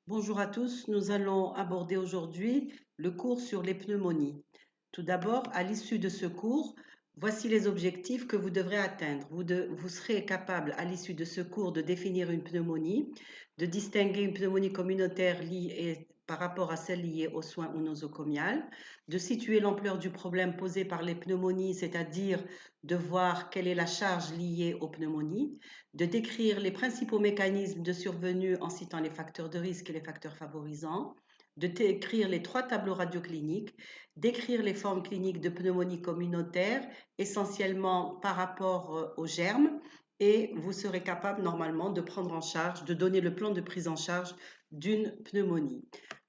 Bonjour à tous, nous allons aborder aujourd'hui le cours sur les pneumonies. Tout d'abord, à l'issue de ce cours, voici les objectifs que vous devrez atteindre. Vous serez capable, à l'issue de ce cours, de définir une pneumonie, de distinguer une pneumonie communautaire liée par rapport à celle liée aux soins ou nosocomiales, de situer l'ampleur du problème posé par les pneumonies, c'est-à-dire de voir quelle est la charge liée aux pneumonies, de décrire les principaux mécanismes de survenue en citant les facteurs de risque et les facteurs favorisants, de décrire les 3 tableaux radiocliniques, décrire les formes cliniques de pneumonie communautaire, essentiellement par rapport aux germes, et vous serez capable normalement de prendre en charge, de donner le plan de prise en charge d'une pneumonie.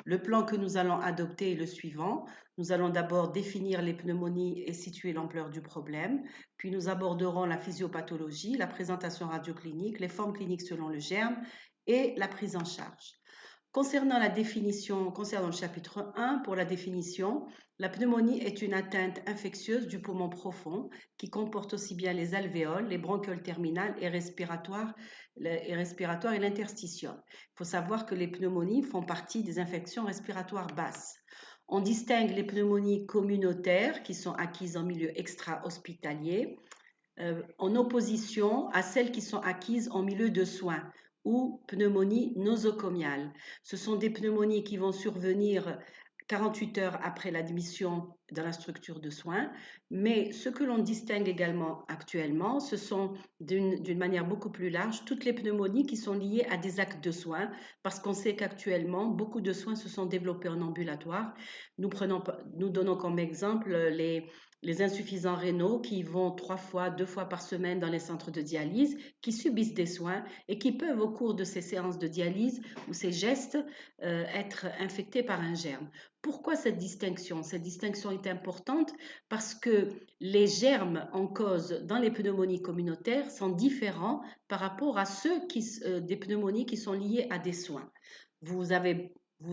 Le plan que nous allons adopter est le suivant. Nous allons d'abord définir les pneumonies et situer l'ampleur du problème, puis nous aborderons la physiopathologie, la présentation radioclinique, les formes cliniques selon le germe et la prise en charge. Concernant le chapitre 1, pour la définition, la pneumonie est une atteinte infectieuse du poumon profond qui comporte aussi bien les alvéoles, les bronchioles terminales et respiratoires et l'interstitium. Il faut savoir que les pneumonies font partie des infections respiratoires basses. On distingue les pneumonies communautaires qui sont acquises en milieu extra-hospitalier en opposition à celles qui sont acquises en milieu de soins ou pneumonie nosocomiale. Ce sont des pneumonies qui vont survenir 48 heures après l'admission dans la structure de soins, mais ce que l'on distingue également actuellement, ce sont d'une manière beaucoup plus large toutes les pneumonies qui sont liées à des actes de soins, parce qu'on sait qu'actuellement, beaucoup de soins se sont développés en ambulatoire. Nous donnons comme exemple les insuffisants rénaux qui vont 3 fois, 2 fois par semaine dans les centres de dialyse, qui subissent des soins et qui peuvent, au cours de ces séances de dialyse ou ces gestes, être infectés par un germe. Pourquoi cette distinction? Cette distinction est importante parce que les germes en cause dans les pneumonies communautaires sont différents par rapport à ceux des pneumonies qui sont liées à des soins. Vous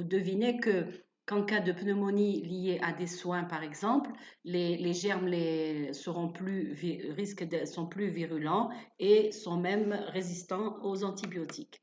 devinez qu'en cas de pneumonie liée à des soins, par exemple, les germes sont plus virulents et sont même résistants aux antibiotiques.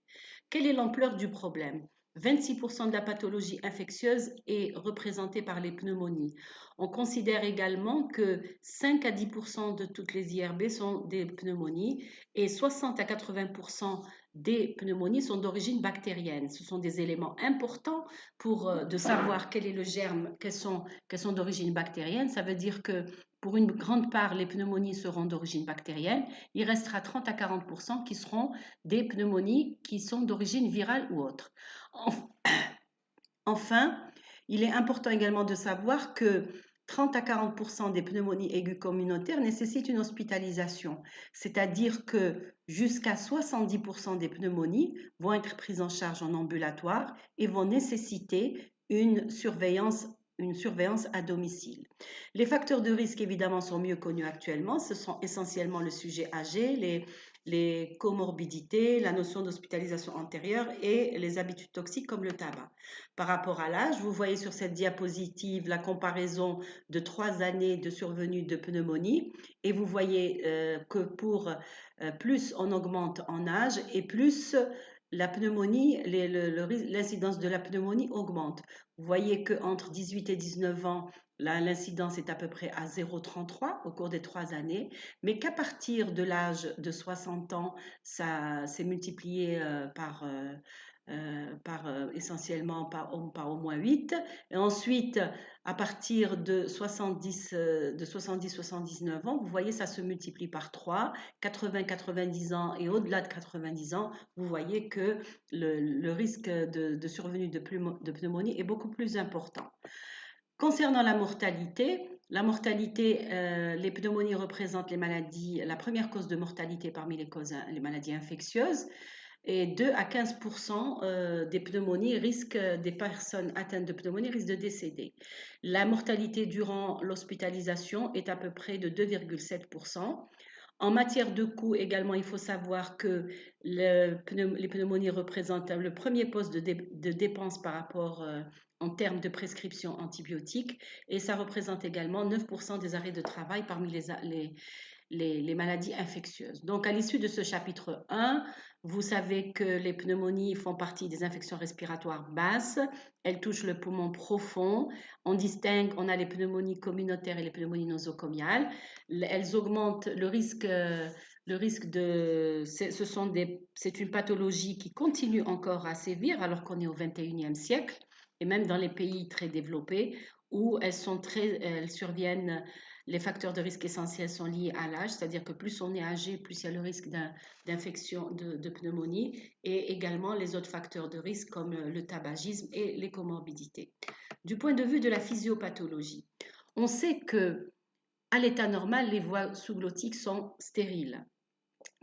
Quelle est l'ampleur du problème? 26% de la pathologie infectieuse est représentée par les pneumonies. On considère également que 5 à 10% de toutes les IRB sont des pneumonies et 60 à 80% des pneumonies sont d'origine bactérienne. Ce sont des éléments importants de savoir quel est le germe, qu'elles sont d'origine bactérienne. Ça veut dire que pour une grande part, les pneumonies seront d'origine bactérienne. Il restera 30 à 40% qui seront des pneumonies qui sont d'origine virale ou autre. Enfin, il est important également de savoir que 30 à 40% des pneumonies aiguës communautaires nécessitent une hospitalisation, c'est-à-dire que jusqu'à 70% des pneumonies vont être prises en charge en ambulatoire et vont nécessiter une surveillance à domicile. Les facteurs de risque, évidemment, sont mieux connus actuellement. Ce sont essentiellement le sujet âgé, les comorbidités, la notion d'hospitalisation antérieure et les habitudes toxiques comme le tabac. Par rapport à l'âge, vous voyez sur cette diapositive la comparaison de 3 années de survenue de pneumonie et vous voyez que plus on augmente en âge et plus la pneumonie, l'incidence de la pneumonie augmente. Vous voyez qu'entre 18 et 19 ans, l'incidence est à peu près à 0,33 au cours des 3 années, mais qu'à partir de l'âge de 60 ans, ça s'est multiplié essentiellement par au moins 8. Et ensuite, à partir de 70-79 ans, vous voyez, ça se multiplie par 3, 80-90 ans et au-delà de 90 ans, vous voyez que le risque de survenue de pneumonie est beaucoup plus important. Concernant la mortalité, les pneumonies représentent la première cause de mortalité parmi les maladies infectieuses. Et 2 à 15% des personnes atteintes de pneumonie risquent de décéder. La mortalité durant l'hospitalisation est à peu près de 2,7%. En matière de coûts également, il faut savoir que les pneumonies représentent le premier poste de dépense par rapport en termes de prescription antibiotique et ça représente également 9% des arrêts de travail parmi les maladies infectieuses. Donc, à l'issue de ce chapitre 1, Vous savez que les pneumonies font partie des infections respiratoires basses. Elles touchent le poumon profond. On distingue, on a les pneumonies communautaires et les pneumonies nosocomiales. Elles augmentent le risque de, c'est une pathologie qui continue encore à sévir alors qu'on est au 21e siècle et même dans les pays très développés où elles surviennent. Les facteurs de risque essentiels sont liés à l'âge, c'est-à-dire que plus on est âgé, plus il y a le risque d'infection de pneumonie et également les autres facteurs de risque comme le tabagisme et les comorbidités. Du point de vue de la physiopathologie, on sait que à l'état normal, les voies sous-glottiques sont stériles.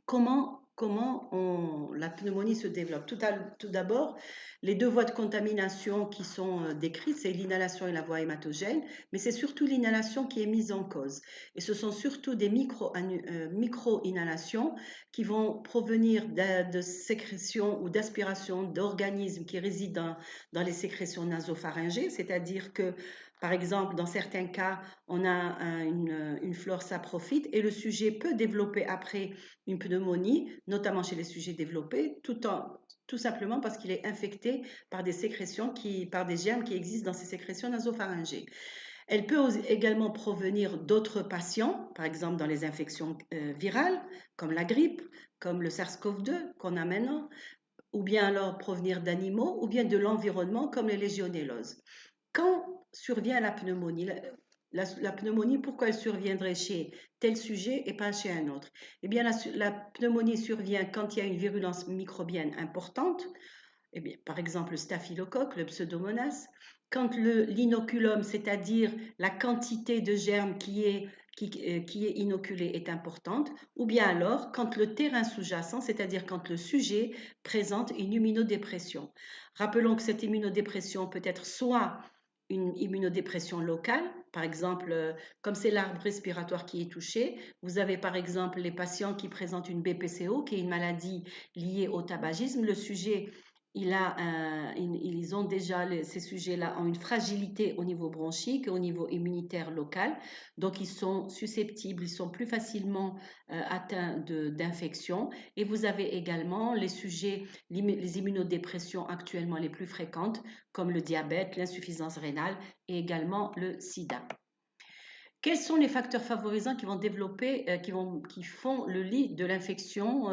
Comment la pneumonie se développe? Tout d'abord, les deux voies de contamination qui sont décrites, c'est l'inhalation et la voie hématogène, mais c'est surtout l'inhalation qui est mise en cause. Et ce sont surtout des micro-inhalations qui vont provenir de sécrétions ou d'aspirations d'organismes qui résident dans les sécrétions nasopharyngées, c'est-à-dire que par exemple, dans certains cas, on a une flore saprophyte et le sujet peut développer après une pneumonie, notamment chez les sujets développés, tout simplement parce qu'il est infecté par des sécrétions par des germes qui existent dans ces sécrétions nasopharyngées. Elle peut également provenir d'autres patients, par exemple dans les infections virales, comme la grippe, comme le SARS-CoV-2 qu'on a maintenant, ou bien alors provenir d'animaux, ou bien de l'environnement, comme les légionelloses. Quand survient la pneumonie, la pneumonie, pourquoi elle surviendrait chez tel sujet et pas chez un autre? Eh bien, la pneumonie survient quand il y a une virulence microbienne importante, eh bien, par exemple le staphylocoque, le pseudomonas, quand l'inoculum, c'est-à-dire la quantité de germes qui est inoculée est importante, ou bien alors quand le terrain sous-jacent, c'est-à-dire quand le sujet présente une immunodépression. Rappelons que cette immunodépression peut être soit une immunodépression locale, par exemple, comme c'est l'arbre respiratoire qui est touché, vous avez par exemple les patients qui présentent une BPCO, qui est une maladie liée au tabagisme. Le sujet, ils ont déjà, ces sujets-là ont une fragilité au niveau bronchique, au niveau immunitaire local, donc ils sont susceptibles, ils sont plus facilement atteints d'infections. Et vous avez également les sujets, les immunodépressions actuellement les plus fréquentes, comme le diabète, l'insuffisance rénale et également le sida. Quels sont les facteurs favorisants qui vont développer, qui font le lit de l'infection,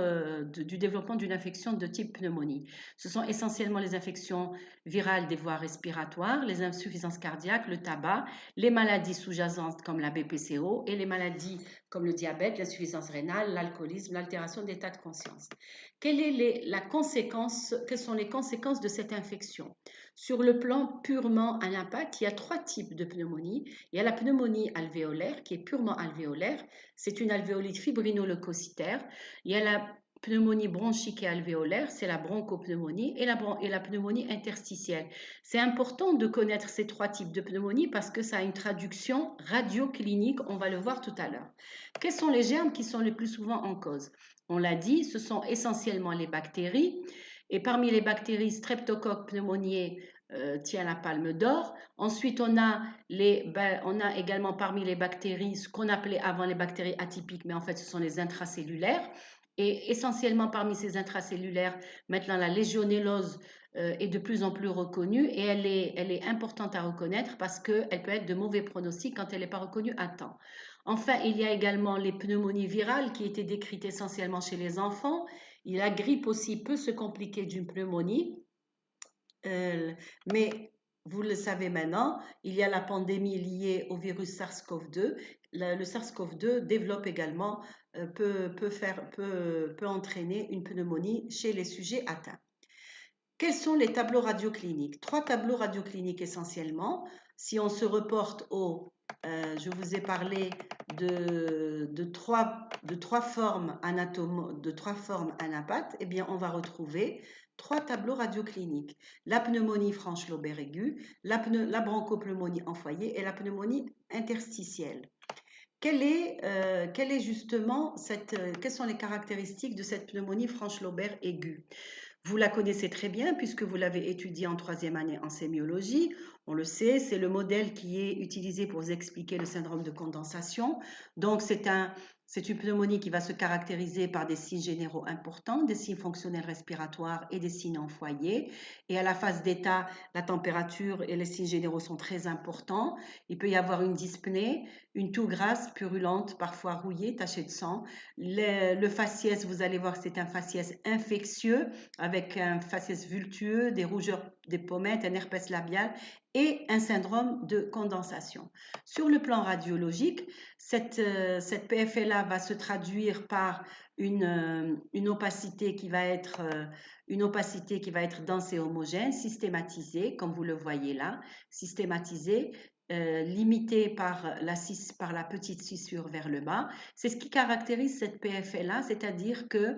du développement d'une infection de type pneumonie? Ce sont essentiellement les infections virales des voies respiratoires, les insuffisances cardiaques, le tabac, les maladies sous-jacentes comme la BPCO et les maladies comme le diabète, l'insuffisance rénale, l'alcoolisme, l'altération d'état de conscience. Quelles sont les conséquences de cette infection? Sur le plan purement à l'impact, il y a trois types de pneumonie. Il y a la pneumonie alvéolaire qui est purement alvéolaire. C'est une alvéolite fibrinoleucocytaire. Il y a la pneumonie bronchique et alvéolaire, c'est la bronchopneumonie et la pneumonie interstitielle. C'est important de connaître ces trois types de pneumonie parce que ça a une traduction radioclinique, on va le voir tout à l'heure. Quels sont les germes qui sont les plus souvent en cause? On l'a dit, ce sont essentiellement les bactéries. Et parmi les bactéries, Streptocoque pneumoniae tient la palme d'or. Ensuite, on a également parmi les bactéries ce qu'on appelait avant les bactéries atypiques, mais en fait, ce sont les intracellulaires. Et essentiellement parmi ces intracellulaires, maintenant la légionellose est de plus en plus reconnue et elle est importante à reconnaître parce qu'elle peut être de mauvais pronostic quand elle n'est pas reconnue à temps. Enfin, il y a également les pneumonies virales qui étaient décrites essentiellement chez les enfants. La grippe aussi peut se compliquer d'une pneumonie, mais vous le savez maintenant, il y a la pandémie liée au virus SARS-CoV-2. Le SARS-CoV-2 développe également, peut entraîner une pneumonie chez les sujets atteints. Quels sont les tableaux radiocliniques? Trois tableaux radiocliniques essentiellement. Si on se reporte je vous ai parlé de trois formes anapathes, eh bien on va retrouver trois tableaux radiocliniques. La pneumonie franche lobaire aiguë, la bronchopneumonie en foyer et la pneumonie interstitielle. Quelles sont les caractéristiques de cette pneumonie franche lobaire aiguë? Vous la connaissez très bien puisque vous l'avez étudiée en troisième année en sémiologie. On le sait, c'est le modèle qui est utilisé pour expliquer le syndrome de condensation. Donc, c'est C'est une pneumonie qui va se caractériser par des signes généraux importants, des signes fonctionnels respiratoires et des signes en foyer. Et à la phase d'état, la température et les signes généraux sont très importants. Il peut y avoir une dyspnée, une toux grasse, purulente, parfois rouillée, tachée de sang. Le faciès, vous allez voir, c'est un faciès infectieux avec un faciès vultueux, des rougeurs des pommettes, un herpès labial et un syndrome de condensation. Sur le plan radiologique, cette PFLA va se traduire par une opacité qui va être dense et homogène, systématisée, comme vous le voyez là, systématisée, limitée par la petite scissure vers le bas. C'est ce qui caractérise cette PFLA, c'est-à-dire que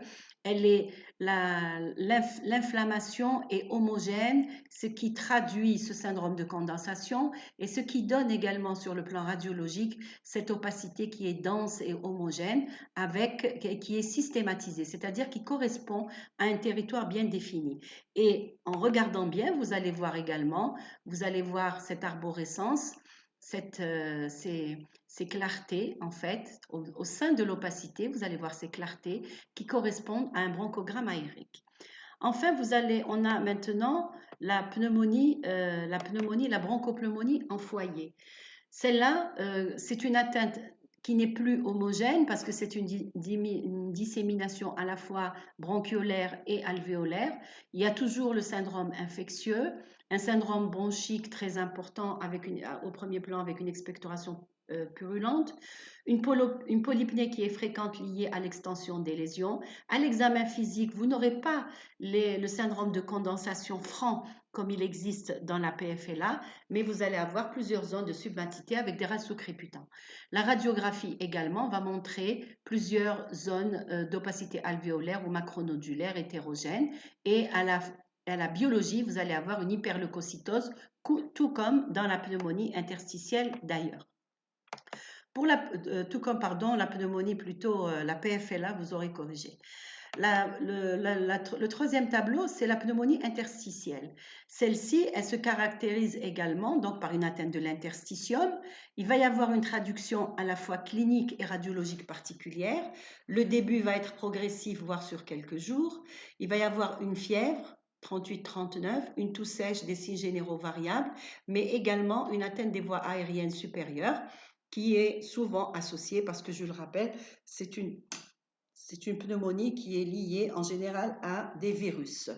l'inflammation est homogène, ce qui traduit ce syndrome de condensation et ce qui donne également sur le plan radiologique cette opacité qui est dense et homogène qui est systématisée, c'est-à-dire qui correspond à un territoire bien défini. Et en regardant bien, vous allez voir également, vous allez voir cette arborescence, ces clartés, en fait, au sein de l'opacité, vous allez voir ces clartés qui correspondent à un bronchogramme aérique. Enfin, on a maintenant la bronchopneumonie en foyer. Celle-là, c'est une atteinte qui n'est plus homogène parce que c'est une dissémination à la fois bronchiolaire et alvéolaire. Il y a toujours le syndrome infectieux, un syndrome bronchique très important au premier plan avec une expectoration purulente, une polypnée qui est fréquente liée à l'extension des lésions. À l'examen physique, vous n'aurez pas le syndrome de condensation franc comme il existe dans la PFLA, mais vous allez avoir plusieurs zones de submatité avec des radios créputants. La radiographie également va montrer plusieurs zones d'opacité alvéolaire ou macronodulaire hétérogène et à la biologie, vous allez avoir une hyperleucocytose, tout comme dans la pneumonie interstitielle d'ailleurs. Tout comme la pneumonie plutôt, la PFLA, vous aurez corrigé. Le troisième tableau, c'est la pneumonie interstitielle. Celle-ci, elle se caractérise également donc par une atteinte de l'interstitium. Il va y avoir une traduction à la fois clinique et radiologique particulière. Le début va être progressif, voire sur quelques jours. Il va y avoir une fièvre, 38-39, une toux sèche, des signes généraux variables, mais également une atteinte des voies aériennes supérieures qui est souvent associée, parce que je le rappelle, c'est une pneumonie qui est liée en général à des virus.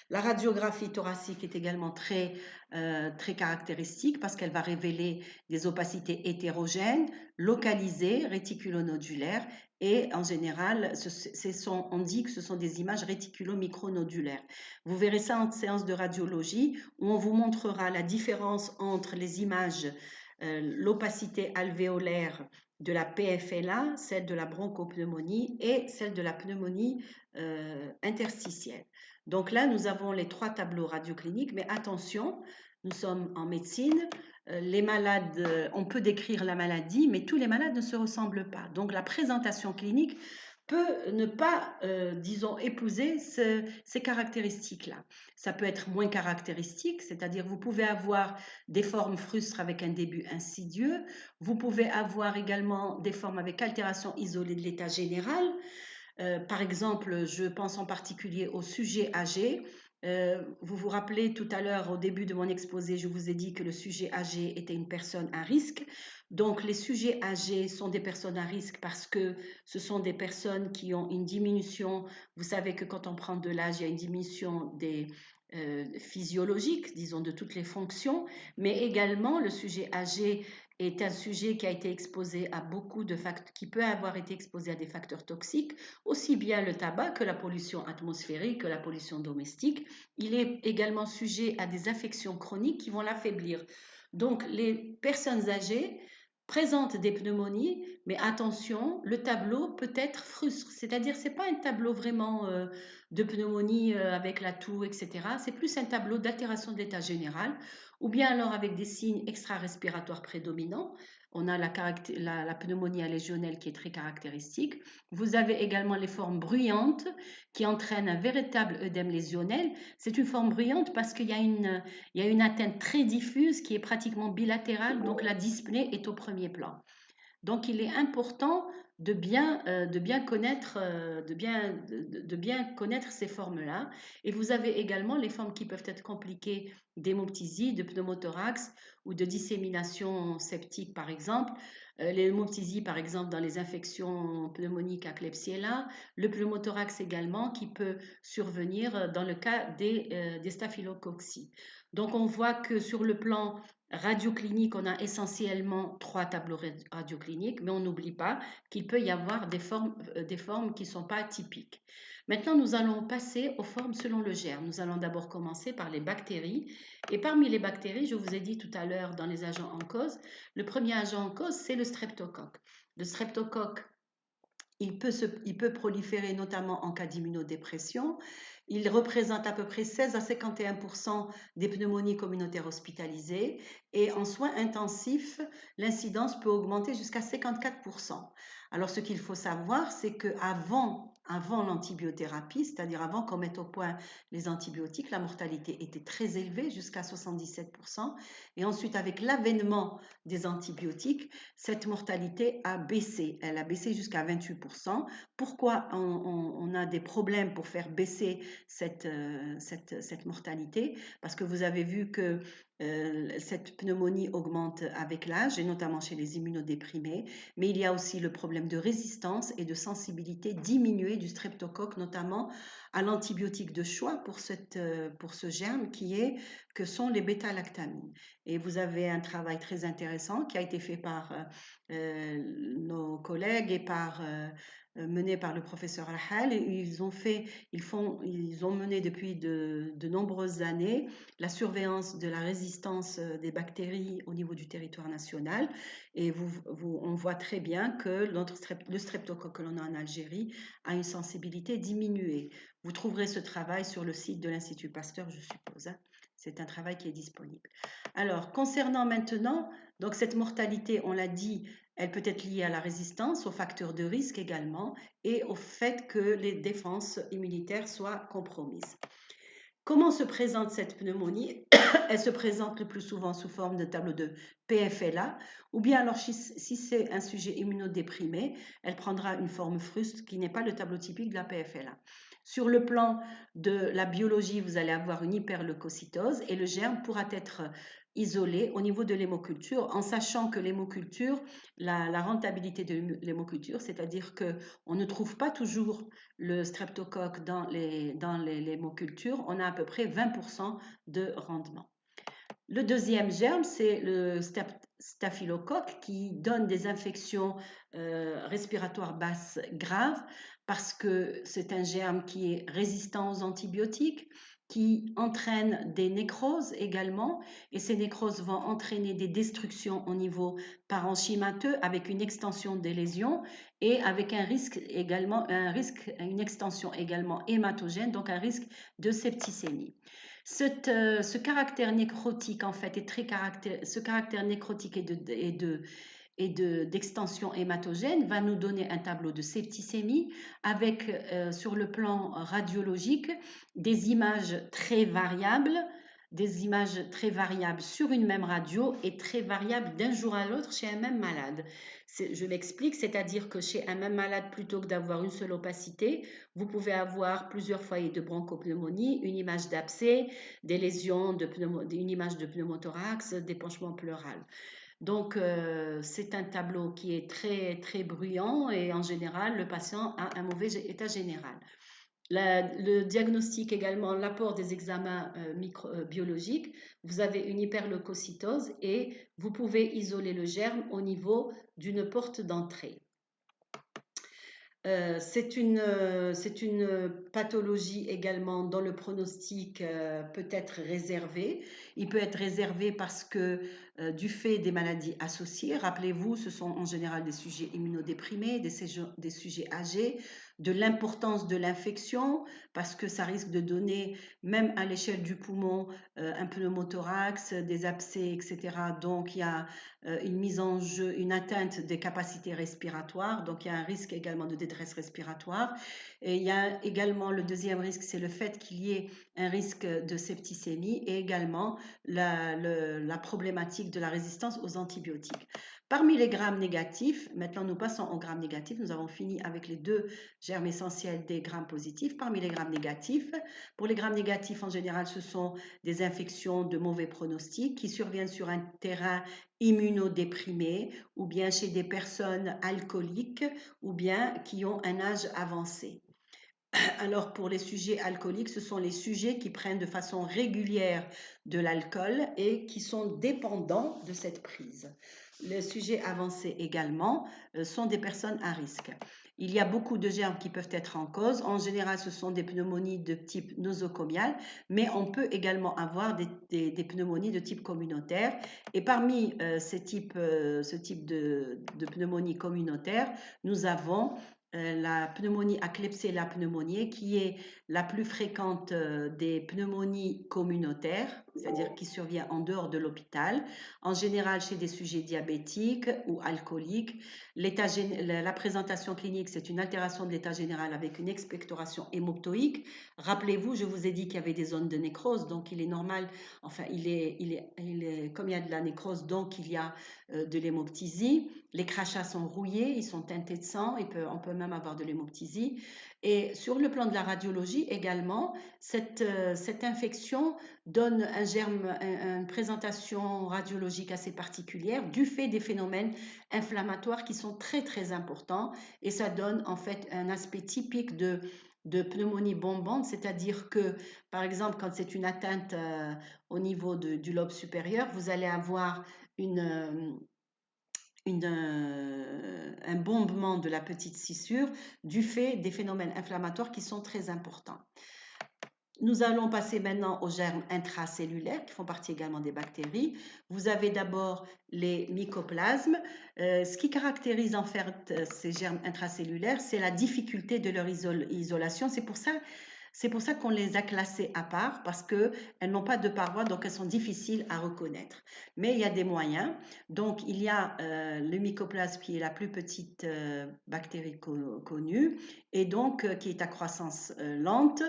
La radiographie thoracique est également très caractéristique parce qu'elle va révéler des opacités hétérogènes, localisées, réticulonodulaires et en général, on dit que ce sont des images réticulo-micronodulaires. Vous verrez ça en séance de radiologie où on vous montrera la différence entre les images, l'opacité alvéolaire de la PFLA, celle de la bronchopneumonie et celle de la pneumonie interstitielle. Donc là, nous avons les trois tableaux radiocliniques, mais attention, nous sommes en médecine, les malades, on peut décrire la maladie, mais tous les malades ne se ressemblent pas. Donc la présentation clinique peut ne pas, disons, épouser ces caractéristiques-là. Ça peut être moins caractéristique, c'est-à-dire vous pouvez avoir des formes frustres avec un début insidieux, vous pouvez avoir également des formes avec altération isolée de l'état général. Par exemple, je pense en particulier au sujet âgé. Vous vous rappelez tout à l'heure, au début de mon exposé, je vous ai dit que le sujet âgé était une personne à risque. Donc, les sujets âgés sont des personnes à risque parce que ce sont des personnes qui ont une diminution. Vous savez que quand on prend de l'âge, il y a une diminution physiologique, disons, de toutes les fonctions, mais également le sujet âgé est un sujet qui a été exposé à beaucoup de facteurs, qui peut avoir été exposé à des facteurs toxiques, aussi bien le tabac que la pollution atmosphérique, que la pollution domestique. Il est également sujet à des affections chroniques qui vont l'affaiblir. Donc, les personnes âgées présentent des pneumonies, mais attention, le tableau peut être frustre, c'est-à-dire c'est pas un tableau vraiment de pneumonie avec la toux, etc. C'est plus un tableau d'altération de l'état général, ou bien alors avec des signes extra-respiratoires prédominants. On a la pneumonie allégionnelle qui est très caractéristique. Vous avez également les formes bruyantes qui entraînent un véritable œdème lésionnel. C'est une forme bruyante parce qu'il y a une atteinte très diffuse qui est pratiquement bilatérale, donc la dyspnée est au premier plan. Donc il est important de bien connaître ces formes-là. Et vous avez également les formes qui peuvent être compliquées d'hémoptysie, de pneumothorax ou de dissémination septique, par exemple. L'hémoptysie, par exemple, dans les infections pneumoniques à Klebsiella, le pneumothorax également, qui peut survenir dans le cas des staphylococci. Donc, on voit que sur le plan radioclinique, on a essentiellement 3 tableaux radiocliniques, mais on n'oublie pas qu'il peut y avoir des formes qui ne sont pas typiques. Maintenant, nous allons passer aux formes selon le germe. Nous allons d'abord commencer par les bactéries. Et parmi les bactéries, je vous ai dit tout à l'heure dans les agents en cause, le premier agent en cause, c'est le streptocoque. Le streptocoque, il peut proliférer notamment en cas d'immunodépression. Il représente à peu près 16 à 51% des pneumonies communautaires hospitalisées et en soins intensifs, l'incidence peut augmenter jusqu'à 54%. Alors ce qu'il faut savoir, c'est qu'avant l'antibiothérapie, c'est-à-dire avant qu'on mette au point les antibiotiques, la mortalité était très élevée, jusqu'à 77%. Et ensuite, avec l'avènement des antibiotiques, cette mortalité a baissé. Elle a baissé jusqu'à 28%. Pourquoi on a des problèmes pour faire baisser cette mortalité? Parce que vous avez vu que cette pneumonie augmente avec l'âge, et notamment chez les immunodéprimés, mais il y a aussi le problème de résistance et de sensibilité diminuée du streptocoque, notamment à l'antibiotique de choix pour ce germe que sont les bêta-lactamines. Et vous avez un travail très intéressant qui a été fait par nos collègues et mené par le professeur Rahal. Ils ont mené depuis de nombreuses années la surveillance de la résistance des bactéries au niveau du territoire national. Et on voit très bien que le streptocoque que l'on a en Algérie a une sensibilité diminuée. Vous trouverez ce travail sur le site de l'Institut Pasteur, je suppose. Hein. C'est un travail qui est disponible. Alors, concernant maintenant, donc cette mortalité, on l'a dit, elle peut être liée à la résistance, aux facteurs de risque également, et au fait que les défenses immunitaires soient compromises. Comment se présente cette pneumonie? Elle se présente le plus souvent sous forme de tableau de PFLA, ou bien alors si c'est un sujet immunodéprimé, elle prendra une forme fruste qui n'est pas le tableau typique de la PFLA. Sur le plan de la biologie, vous allez avoir une hyperleucocytose et le germe pourra être isolé au niveau de l'hémoculture, en sachant que l'hémoculture, la rentabilité de l'hémoculture, c'est-à-dire qu'on ne trouve pas toujours le streptocoque dans l'hémoculture, on a à peu près 20% de rendement. Le deuxième germe, c'est le staphylocoque qui donne des infections respiratoires basses graves parce que c'est un germe qui est résistant aux antibiotiques, qui entraîne des nécroses également, et ces nécroses vont entraîner des destructions au niveau parenchymateux avec une extension des lésions et avec un risque également, une extension également hématogène, donc un risque de septicémie. Ce caractère nécrotique en fait ce caractère nécrotique d'extension hématogène va nous donner un tableau de septicémie avec sur le plan radiologique des images très variables sur une même radio et très variables d'un jour à l'autre chez un même malade. Je m'explique, c'est-à-dire que chez un même malade, plutôt que d'avoir une seule opacité, vous pouvez avoir plusieurs foyers de bronchopneumonie, une image d'abcès, des lésions, une image de pneumothorax, d'épanchement pleural. Donc, c'est un tableau qui est très, très bruyant et en général, le patient a un mauvais état général. Le diagnostic également, l'apport des examens microbiologiques, vous avez une hyperleucocytose et vous pouvez isoler le germe au niveau d'une porte d'entrée. C'est une pathologie également dont le pronostic peut être réservé. Il peut être réservé parce que du fait des maladies associées, rappelez-vous, ce sont en général des sujets immunodéprimés, des sujets âgés, de l'importance de l'infection, parce que ça risque de donner, même à l'échelle du poumon, un pneumothorax, des abcès, etc. Donc il y a une mise en jeu, une atteinte des capacités respiratoires, donc il y a un risque également de détresse respiratoire. Et il y a également le deuxième risque, c'est le fait qu'il y ait un risque de septicémie et également la problématique de la résistance aux antibiotiques. Parmi les grammes négatifs, maintenant nous passons aux grammes négatifs, nous avons fini avec les deux germes essentiels des grammes positifs. Parmi les grammes négatifs, pour les grammes négatifs en général, ce sont des infections de mauvais pronostic qui surviennent sur un terrain immunodéprimé ou bien chez des personnes alcooliques ou bien qui ont un âge avancé. Alors pour les sujets alcooliques, ce sont les sujets qui prennent de façon régulière de l'alcool et qui sont dépendants de cette prise. Les sujets avancés également sont des personnes à risque. Il y a beaucoup de germes qui peuvent être en cause. En général, ce sont des pneumonies de type nosocomial, mais on peut également avoir des pneumonies de type communautaire. Et parmi ce type de pneumonie communautaire, nous avons la pneumonie à Klebsiella pneumoniae, qui est la plus fréquente des pneumonies communautaires, c'est-à-dire qui survient en dehors de l'hôpital, en général chez des sujets diabétiques ou alcooliques. La présentation clinique, c'est une altération de l'état général avec une expectoration hémoptoïque. Rappelez-vous, je vous ai dit qu'il y avait des zones de nécrose, donc il est normal, enfin, comme il y a de la nécrose, donc il y a de l'hémoptysie. Les crachats sont rouillés, ils sont teintés de sang, on peut même avoir de l'hémoptysie. Et sur le plan de la radiologie également, cette infection donne une présentation radiologique assez particulière du fait des phénomènes inflammatoires qui sont très très importants et ça donne en fait un aspect typique de pneumonie bombante, c'est-à-dire que par exemple quand c'est une atteinte au niveau du lobe supérieur, vous allez avoir un bombement de la petite scissure du fait des phénomènes inflammatoires qui sont très importants. Nous allons passer maintenant aux germes intracellulaires qui font partie également des bactéries. Vous avez d'abord les mycoplasmes. Ce qui caractérise en fait ces germes intracellulaires, c'est la difficulté de leur isolation. C'est pour ça qu'on les a classées à part, parce qu'elles n'ont pas de paroi, donc elles sont difficiles à reconnaître. Mais il y a des moyens. Donc, il y a le mycoplasme qui est la plus petite bactérie connue et donc qui est à croissance lente.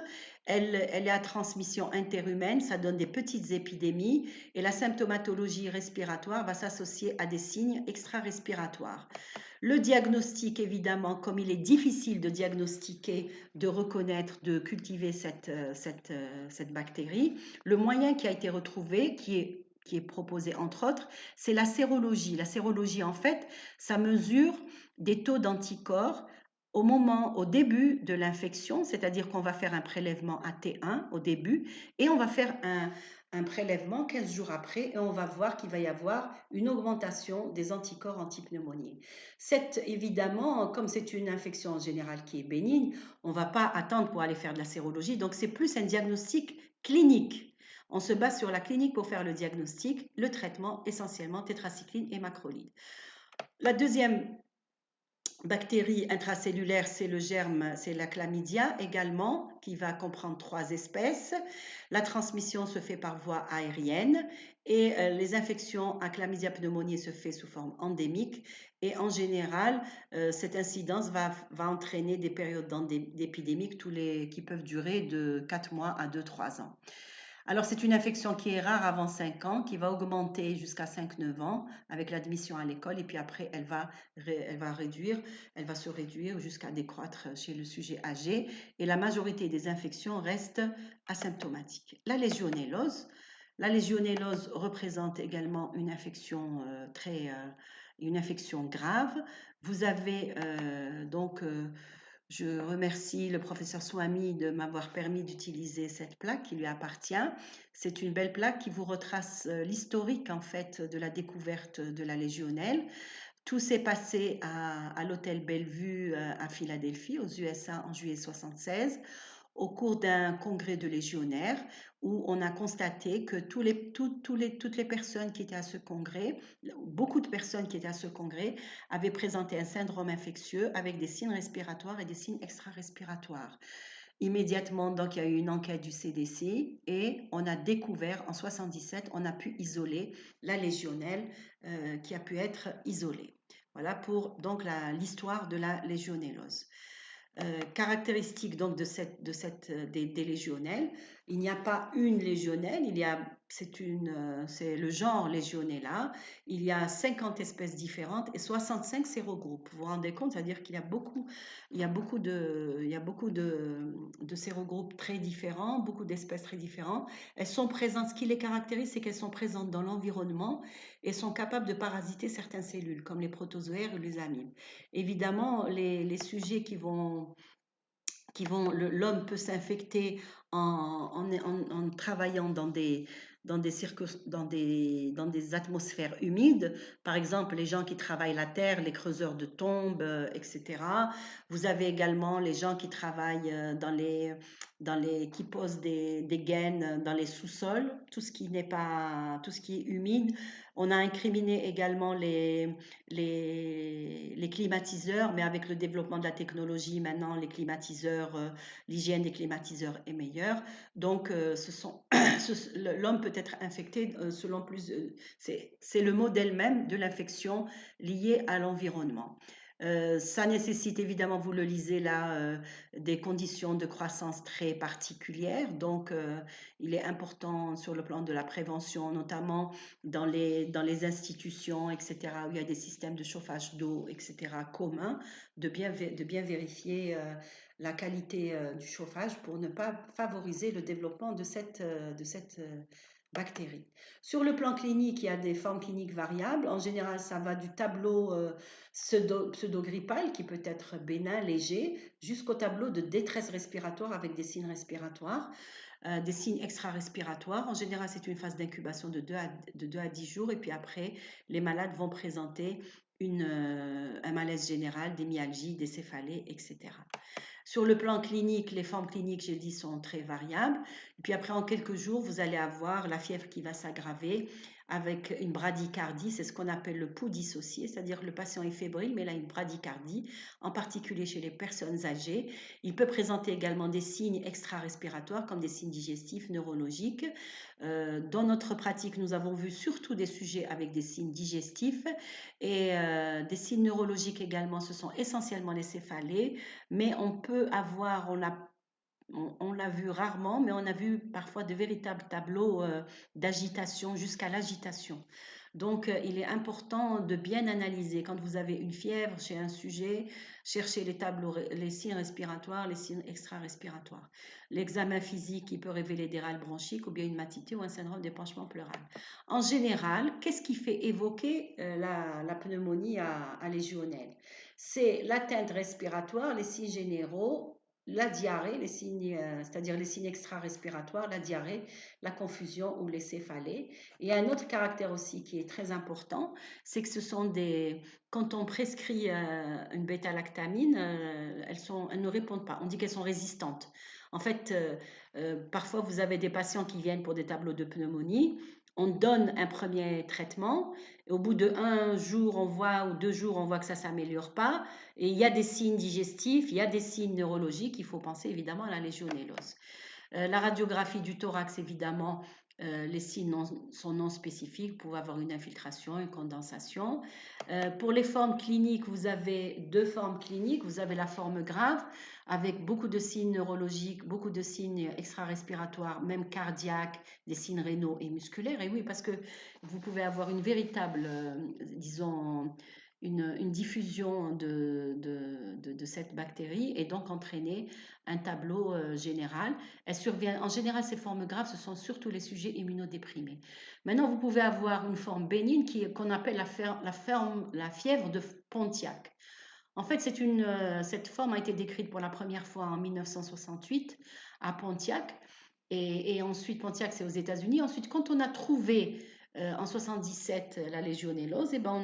Elle est à transmission interhumaine, ça donne des petites épidémies et la symptomatologie respiratoire va s'associer à des signes extra-respiratoires. Le diagnostic, évidemment, comme il est difficile de diagnostiquer, de reconnaître, de cultiver cette bactérie, le moyen qui a été retrouvé, qui est proposé entre autres, c'est la sérologie. La sérologie, en fait, ça mesure des taux d'anticorps au début de l'infection, c'est-à-dire qu'on va faire un prélèvement à T1 au début et on va faire un prélèvement 15 jours après et on va voir qu'il va y avoir une augmentation des anticorps antipneumoniques. Évidemment, comme c'est une infection en général qui est bénigne, on ne va pas attendre pour aller faire de la sérologie, donc c'est plus un diagnostic clinique. On se base sur la clinique pour faire le diagnostic, le traitement essentiellement tétracycline et macrolide. La deuxième bactérie intracellulaire, c'est le germe, c'est la chlamydia également, qui va comprendre 3 espèces. La transmission se fait par voie aérienne et les infections à chlamydia pneumoniae se fait sous forme endémique. Et en général, cette incidence va entraîner des périodes d'épidémie qui peuvent durer de 4 mois à 2-3 ans. Alors, c'est une infection qui est rare avant 5 ans, qui va augmenter jusqu'à 5-9 ans avec l'admission à l'école et puis après, elle va se réduire jusqu'à décroître chez le sujet âgé et la majorité des infections restent asymptomatiques. La légionellose représente également une infection une infection grave. Vous avez je remercie le professeur Souami de m'avoir permis d'utiliser cette plaque qui lui appartient. C'est une belle plaque qui vous retrace l'historique en fait de la découverte de la légionelle. Tout s'est passé à l'hôtel Bellevue à Philadelphie, aux USA, en juillet 1976, au cours d'un congrès de légionnaires où on a constaté que toutes les personnes qui étaient à ce congrès, beaucoup de personnes qui étaient à ce congrès, avaient présenté un syndrome infectieux avec des signes respiratoires et des signes extra-respiratoires. Immédiatement, donc, il y a eu une enquête du CDC et on a découvert, en 1977, on a pu isoler la légionelle qui a pu être isolée. Voilà pour donc l'histoire de la légionellose. Caractéristique donc des légionelles. Il n'y a pas une légionelle, c'est le genre légionella. Il y a 50 espèces différentes et 65 sérogroupes. Vous vous rendez compte, c'est-à-dire qu'il y a beaucoup, il y a beaucoup de sérogroupes très différents, beaucoup d'espèces très différentes. Elles sont présentes, ce qui les caractérise, c'est qu'elles sont présentes dans l'environnement et sont capables de parasiter certaines cellules, comme les protozoaires ou les amibes. Évidemment, les sujets l'homme peut s'infecter en travaillant dans des atmosphères humides. Par exemple, les gens qui travaillent la terre, les creuseurs de tombes, etc. Vous avez également les gens qui travaillent qui posent des gaines dans les sous-sols, tout ce qui est humide. On a incriminé également les climatiseurs, mais avec le développement de la technologie, maintenant les climatiseurs, l'hygiène des climatiseurs est meilleure. Donc, l'homme peut être infecté selon c'est le modèle même de l'infection liée à l'environnement. Ça nécessite évidemment, vous le lisez là, des conditions de croissance très particulières. Donc, il est important sur le plan de la prévention, notamment dans les institutions, etc., où il y a des systèmes de chauffage d'eau, etc., communs, de bien vérifier la qualité du chauffage pour ne pas favoriser le développement de cette bactérie. Sur le plan clinique, il y a des formes cliniques variables. En général, ça va du tableau pseudo-grippal, qui peut être bénin, léger, jusqu'au tableau de détresse respiratoire avec des signes respiratoires. Des signes extra-respiratoires. En général, c'est une phase d'incubation de 2 à 10 jours et puis après, les malades vont présenter un malaise général, des myalgies, des céphalées, etc. Sur le plan clinique, les formes cliniques, j'ai dit, sont très variables. Et puis après, en quelques jours, vous allez avoir la fièvre qui va s'aggraver avec une bradycardie, c'est ce qu'on appelle le pouls dissocié, c'est-à-dire que le patient est fébrile, mais il a une bradycardie, en particulier chez les personnes âgées. Il peut présenter également des signes extra-respiratoires comme des signes digestifs, neurologiques. Dans notre pratique, nous avons vu surtout des sujets avec des signes digestifs et des signes neurologiques également. Ce sont essentiellement les céphalées, mais on peut avoir, on l'a vu rarement, mais on a vu parfois de véritables tableaux d'agitation jusqu'à l'agitation. Donc, il est important de bien analyser. Quand vous avez une fièvre chez un sujet, cherchez les tableaux, les signes respiratoires, les signes extra-respiratoires. L'examen physique, qui peut révéler des râles bronchiques ou bien une matité ou un syndrome d'épanchement pleural. En général, qu'est-ce qui fait évoquer la pneumonie à légionelle? C'est l'atteinte respiratoire, les signes généraux, la diarrhée, c'est-à-dire les signes extra-respiratoires, la diarrhée, la confusion ou les céphalées. Et un autre caractère aussi qui est très important, c'est que quand on prescrit une bêta-lactamine, elles ne répondent pas. On dit qu'elles sont résistantes. En fait, parfois vous avez des patients qui viennent pour des tableaux de pneumonie. On donne un premier traitement et au bout de 1 jour, ou 2 jours, on voit que ça ne s'améliore pas. Et il y a des signes digestifs, il y a des signes neurologiques. Il faut penser évidemment à la légionellose. La radiographie du thorax, évidemment, les signes sont non spécifiques. Vous pouvez avoir une infiltration, une condensation. Pour les formes cliniques, vous avez 2 formes cliniques. Vous avez la forme grave avec beaucoup de signes neurologiques, beaucoup de signes extra-respiratoires, même cardiaques, des signes rénaux et musculaires. Et oui, parce que vous pouvez avoir une véritable, disons, une diffusion de cette bactérie et donc entraîner un tableau général. En général, ces formes graves, ce sont surtout les sujets immunodéprimés. Maintenant, vous pouvez avoir une forme bénigne qu'on appelle la fièvre de Pontiac. En fait, cette forme a été décrite pour la première fois en 1968 à Pontiac. Et ensuite, Pontiac, c'est aux États-Unis. Ensuite, quand on a trouvé en 77 la légionellose, eh ben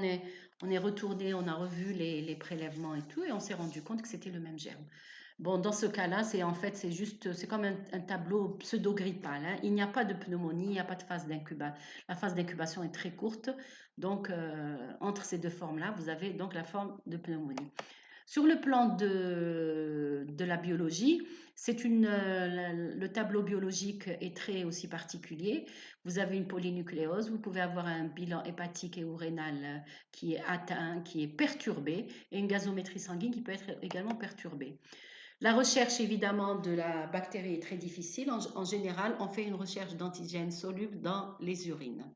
on est retourné, on a revu les prélèvements et tout, et on s'est rendu compte que c'était le même germe. Bon, dans ce cas-là, c'est comme un tableau pseudo-grippal, hein. Il n'y a pas de pneumonie, il n'y a pas de phase d'incubation. La phase d'incubation est très courte. Donc, entre ces 2 formes-là, vous avez donc la forme de pneumonie. Sur le plan de la biologie, le tableau biologique est très aussi particulier. Vous avez une polynucléose, vous pouvez avoir un bilan hépatique et ou rénal qui est atteint, qui est perturbé, et une gazométrie sanguine qui peut être également perturbée. La recherche évidemment de la bactérie est très difficile. En général, on fait une recherche d'antigènes solubles dans les urines.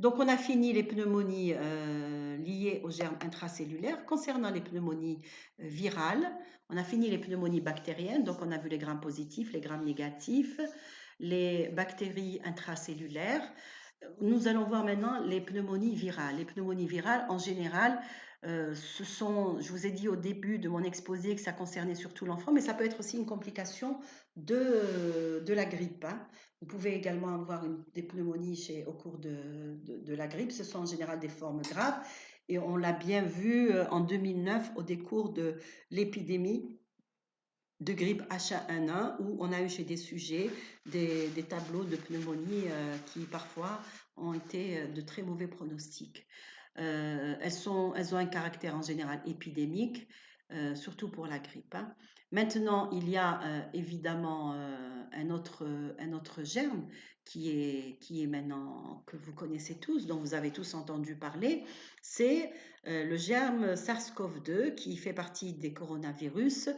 Donc, on a fini les pneumonies liées aux germes intracellulaires. Concernant les pneumonies virales, on a fini les pneumonies bactériennes. Donc, on a vu les grammes positifs, les grammes négatifs, les bactéries intracellulaires. Nous allons voir maintenant les pneumonies virales. Les pneumonies virales, en général, je vous ai dit au début de mon exposé que ça concernait surtout l'enfant, mais ça peut être aussi une complication de la grippe, hein. Vous pouvez également avoir des pneumonies au cours de la grippe. Ce sont en général des formes graves et on l'a bien vu en 2009 au décours de l'épidémie de grippe H1N1 où on a eu chez des sujets des tableaux de pneumonie qui parfois ont été de très mauvais pronostics. Elles ont un caractère en général épidémique, surtout pour la grippe, hein. Maintenant, il y a évidemment un autre germe qui est maintenant que vous connaissez tous, dont vous avez tous entendu parler, c'est le germe SARS-CoV-2 qui fait partie des coronavirus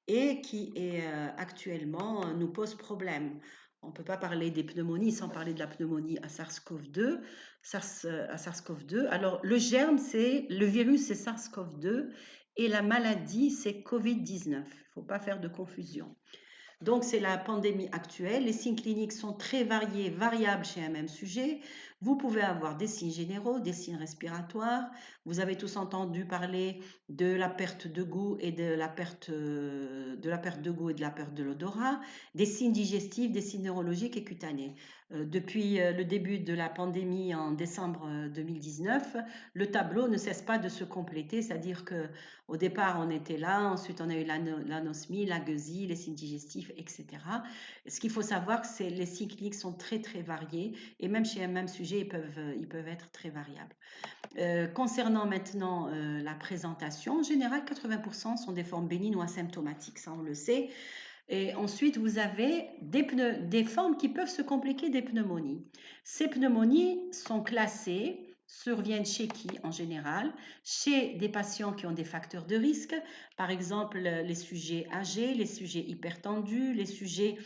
et qui est actuellement nous pose problème. On ne peut pas parler des pneumonies sans parler de la pneumonie à SARS-CoV-2. À SARS-CoV-2. Alors, le virus, c'est SARS-CoV-2 et la maladie, c'est Covid-19. Il ne faut pas faire de confusion. Donc, c'est la pandémie actuelle. Les signes cliniques sont très variés, variables chez un même sujet. Vous pouvez avoir des signes généraux, des signes respiratoires. Vous avez tous entendu parler de la perte de goût et de la perte de goût et de la perte de l'odorat, des signes digestifs, des signes neurologiques et cutanés. Depuis le début de la pandémie en décembre 2019, le tableau ne cesse pas de se compléter, c'est-à-dire que au départ, on était là, ensuite on a eu l'anosmie, la gueusie, les signes digestifs, etc. Ce qu'il faut savoir, c'est que les signes cliniques sont très très variés et même chez un même sujet, ils peuvent être très variables. Concernant maintenant la présentation, en général, 80% sont des formes bénignes ou asymptomatiques, ça on le sait. Et ensuite, vous avez des formes qui peuvent se compliquer des pneumonies. Ces pneumonies sont classées, surviennent chez qui en général? Chez des patients qui ont des facteurs de risque, par exemple les sujets âgés, les sujets hypertendus, les sujets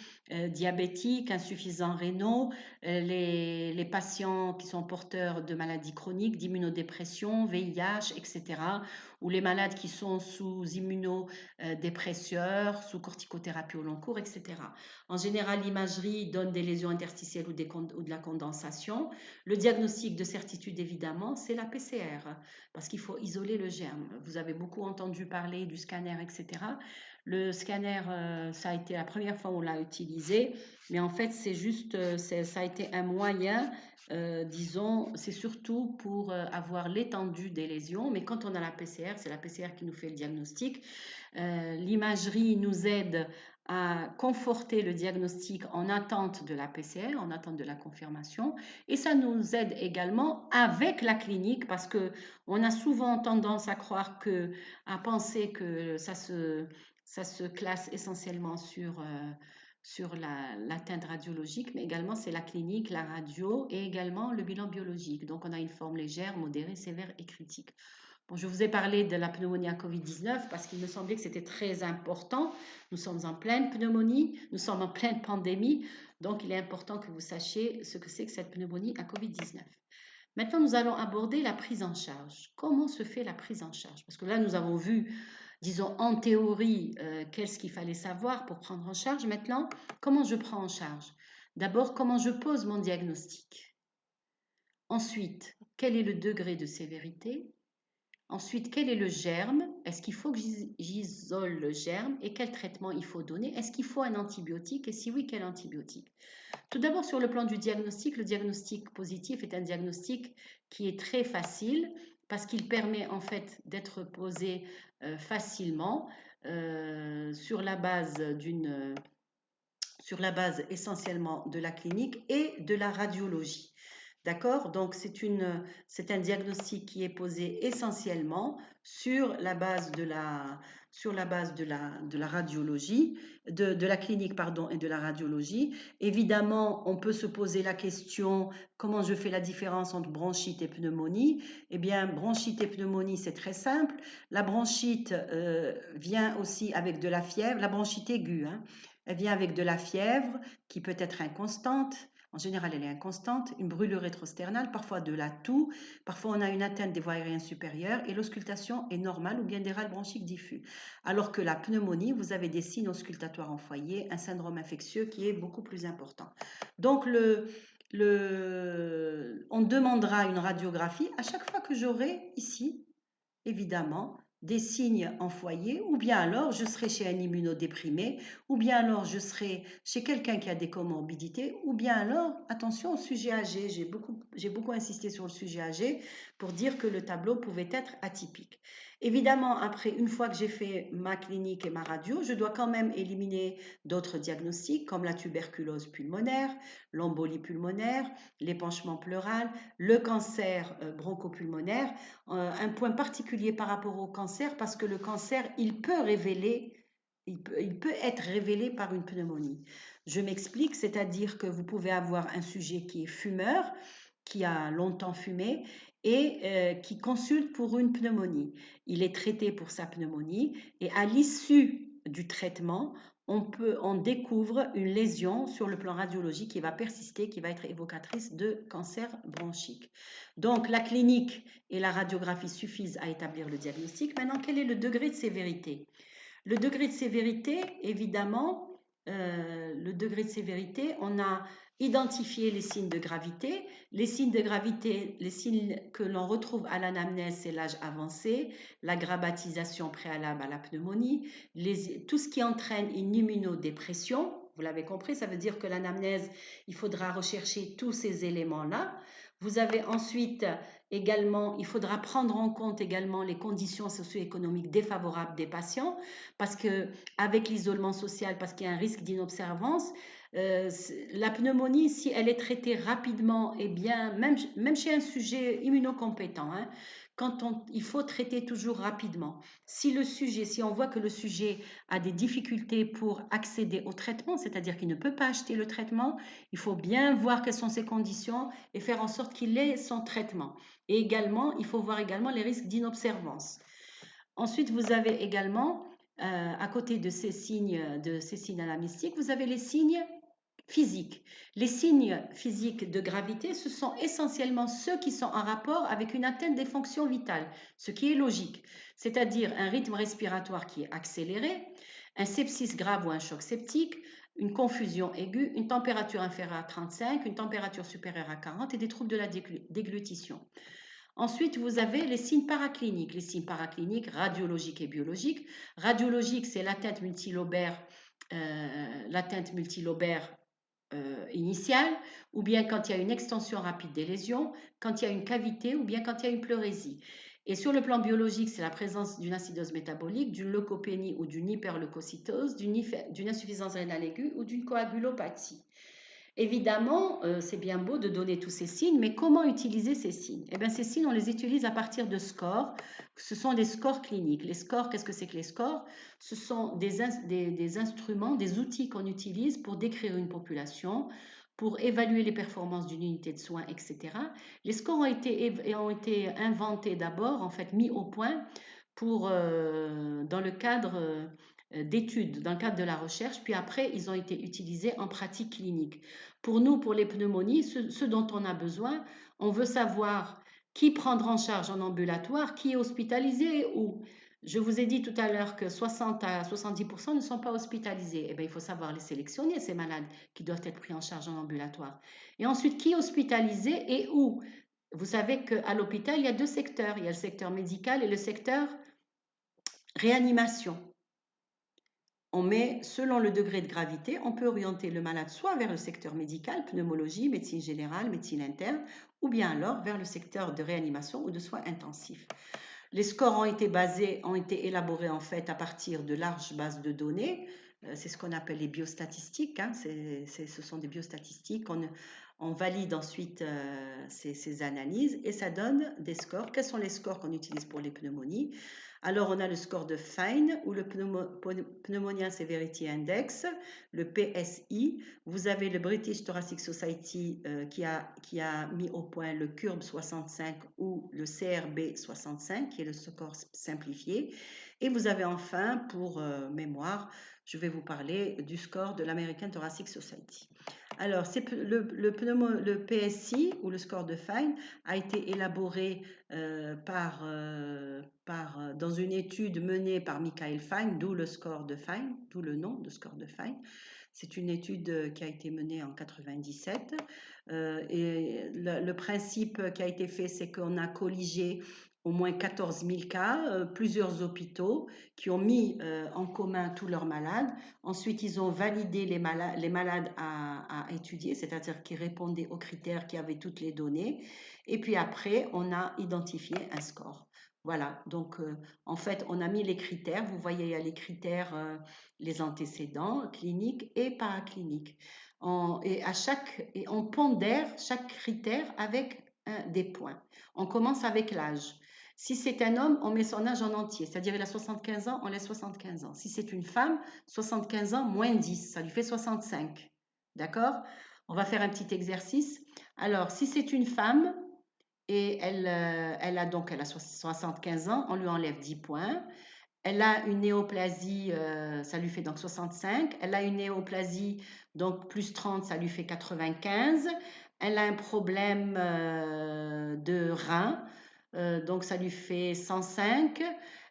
diabétiques, insuffisants rénaux, les patients qui sont porteurs de maladies chroniques, d'immunodépression, VIH, etc., ou les malades qui sont sous immunodépresseurs, sous corticothérapie au long cours, etc. En général, l'imagerie donne des lésions interstitielles ou de la condensation. Le diagnostic de certitude, évidemment, c'est la PCR, parce qu'il faut isoler le germe. Vous avez beaucoup entendu parler du scanner, etc. Le scanner, ça a été la première fois où on l'a utilisé, mais en fait, ça a été un moyen, disons, c'est surtout pour avoir l'étendue des lésions, mais quand on a la PCR, c'est la PCR qui nous fait le diagnostic. L'imagerie nous aide à conforter le diagnostic en attente de la PCR, en attente de la confirmation, et ça nous aide également avec la clinique parce que on a souvent tendance à croire à penser que ça se classe essentiellement sur l'atteinte radiologique, mais également c'est la clinique, la radio et également le bilan biologique. Donc on a une forme légère, modérée, sévère et critique. Bon, je vous ai parlé de la pneumonie à Covid-19 parce qu'il me semblait que c'était très important. Nous sommes en pleine pneumonie, nous sommes en pleine pandémie, donc il est important que vous sachiez ce que c'est que cette pneumonie à Covid-19. Maintenant, nous allons aborder la prise en charge. Comment se fait la prise en charge? Parce que là, nous avons vu, disons, en théorie, qu'est-ce qu'il fallait savoir pour prendre en charge. Maintenant, comment je prends en charge? D'abord, comment je pose mon diagnostic? Ensuite, quel est le degré de sévérité? Ensuite, quel est le germe? Est-ce qu'il faut que j'isole le germe? Et quel traitement il faut donner? Est-ce qu'il faut un antibiotique? Et si oui, quel antibiotique? Tout d'abord, sur le plan du diagnostic, le diagnostic positif est un diagnostic qui est très facile parce qu'il permet en fait d'être posé facilement sur la base essentiellement de la clinique et de la radiologie. D'accord? Donc, c'est un diagnostic qui est posé essentiellement sur la base de la radiologie, de la clinique, pardon, et de la radiologie. Évidemment, on peut se poser la question, comment je fais la différence entre bronchite et pneumonie? Eh bien, bronchite et pneumonie, c'est très simple. La bronchite vient aussi avec de la fièvre, la bronchite aiguë, hein. Elle vient avec de la fièvre qui peut être inconstante. En général, elle est inconstante, une brûlure rétrosternale, parfois de la toux, parfois on a une atteinte des voies aériennes supérieures et l'auscultation est normale ou bien des râles bronchiques diffus. Alors que la pneumonie, vous avez des signes auscultatoires en foyer, un syndrome infectieux qui est beaucoup plus important. Donc, on demandera une radiographie à chaque fois que j'aurai ici, évidemment, des signes en foyer, ou bien alors je serai chez un immunodéprimé, ou bien alors je serai chez quelqu'un qui a des comorbidités, ou bien alors, attention au sujet âgé, j'ai beaucoup insisté sur le sujet âgé pour dire que le tableau pouvait être atypique. Évidemment, après, une fois que j'ai fait ma clinique et ma radio, je dois quand même éliminer d'autres diagnostics comme la tuberculose pulmonaire, l'embolie pulmonaire, l'épanchement pleural, le cancer bronchopulmonaire. Un point particulier par rapport au cancer parce que le cancer, il peut être révélé par une pneumonie. Je m'explique, c'est-à-dire que vous pouvez avoir un sujet qui est fumeur, qui a longtemps fumé et qui consulte pour une pneumonie. Il est traité pour sa pneumonie et à l'issue du traitement, on découvre une lésion sur le plan radiologique qui va persister, qui va être évocatrice de cancer bronchique. Donc, la clinique et la radiographie suffisent à établir le diagnostic. Maintenant, quel est le degré de sévérité? Le degré de sévérité, évidemment, le degré de sévérité, on a identifié les signes de gravité. Les signes de gravité, les signes que l'on retrouve à l'anamnèse, c'est l'âge avancé, la grabbatisation préalable à la pneumonie, tout ce qui entraîne une immunodépression. Vous l'avez compris, ça veut dire que l'anamnèse, il faudra rechercher tous ces éléments-là. Vous avez ensuite également, il faudra prendre en compte également les conditions socio-économiques défavorables des patients parce que avec l'isolement social, parce qu'il y a un risque d'inobservance, la pneumonie, si elle est traitée rapidement, et bien, même chez un sujet immunocompétent, hein, il faut traiter toujours rapidement. Si on voit que le sujet a des difficultés pour accéder au traitement, c'est-à-dire qu'il ne peut pas acheter le traitement, il faut bien voir quelles sont ses conditions et faire en sorte qu'il ait son traitement. Et également, il faut voir également les risques d'inobservance. Ensuite, vous avez également, à côté de ces signes anamnéstiques, vous avez les signes physiques. Les signes physiques de gravité, ce sont essentiellement ceux qui sont en rapport avec une atteinte des fonctions vitales, ce qui est logique, c'est-à-dire un rythme respiratoire qui est accéléré, un sepsis grave ou un choc septique, une confusion aiguë, une température inférieure à 35, une température supérieure à 40 et des troubles de la déglutition. Ensuite, vous avez les signes paracliniques. Les signes paracliniques radiologiques et biologiques. Radiologique, c'est l'atteinte multilobaire initiale, ou bien quand il y a une extension rapide des lésions, quand il y a une cavité, ou bien quand il y a une pleurésie. Et sur le plan biologique, c'est la présence d'une acidose métabolique, d'une leucopénie ou d'une hyperleucocytose, d'une insuffisance rénale aiguë ou d'une coagulopathie. Évidemment, c'est bien beau de donner tous ces signes, mais comment utiliser ces signes? Eh bien, ces signes, on les utilise à partir de scores. Ce sont des scores cliniques. Les scores, qu'est-ce que c'est que les scores? Ce sont des instruments, des outils qu'on utilise pour décrire une population, pour évaluer les performances d'une unité de soins, etc. Les scores ont été inventés d'abord, en fait, mis au point dans le cadre d'études dans le cadre de la recherche, puis après, ils ont été utilisés en pratique clinique. Pour nous, pour les pneumonies, ce dont on a besoin, on veut savoir qui prendra en charge en ambulatoire, qui est hospitalisé et où. Je vous ai dit tout à l'heure que 60 à 70% ne sont pas hospitalisés. Eh bien, il faut savoir les sélectionner, ces malades qui doivent être pris en charge en ambulatoire. Et ensuite, qui est hospitalisé et où? Vous savez qu'à l'hôpital, il y a deux secteurs. Il y a le secteur médical et le secteur réanimation. Selon le degré de gravité, on peut orienter le malade soit vers le secteur médical, pneumologie, médecine générale, médecine interne, ou bien alors vers le secteur de réanimation ou de soins intensifs. Les scores ont été élaborés en fait à partir de larges bases de données. C'est ce qu'on appelle les biostatistiques. Hein. Ce sont des biostatistiques. On valide ensuite ces analyses et ça donne des scores. Quels sont les scores qu'on utilise pour les pneumonies? Alors, on a le score de Fine ou le Pneumonia Severity Index, le PSI. Vous avez le British Thoracic Society qui a mis au point le CURB 65 ou le CRB 65, qui est le score simplifié. Et vous avez enfin, pour mémoire, je vais vous parler du score de l'American Thoracic Society. Alors, le PSI ou le score de Fine a été élaboré dans une étude menée par Michael Fine, d'où le score de Fine, d'où le nom de score de Fine. C'est une étude qui a été menée en 97 et le principe qui a été fait, c'est qu'on a colligé au moins 14 000 cas, plusieurs hôpitaux qui ont mis en commun tous leurs malades. Ensuite, ils ont validé les malades à étudier, c'est-à-dire qui répondaient aux critères, qui avaient toutes les données. Et puis après, on a identifié un score. Voilà, donc en fait, on a mis les critères. Vous voyez, il y a les critères, les antécédents cliniques et paracliniques. Et on pondère chaque critère avec des points. On commence avec l'âge. Si c'est un homme, on met son âge en entier, c'est-à-dire il a 75 ans, on laisse 75 ans. Si c'est une femme, 75 ans moins 10, ça lui fait 65. D'accord? On va faire un petit exercice. Alors, si c'est une femme et elle a 75 ans, on lui enlève 10 points. Elle a une néoplasie, ça lui fait donc 65. Elle a une néoplasie, donc plus 30, ça lui fait 95. Elle a un problème de rein, donc ça lui fait 105.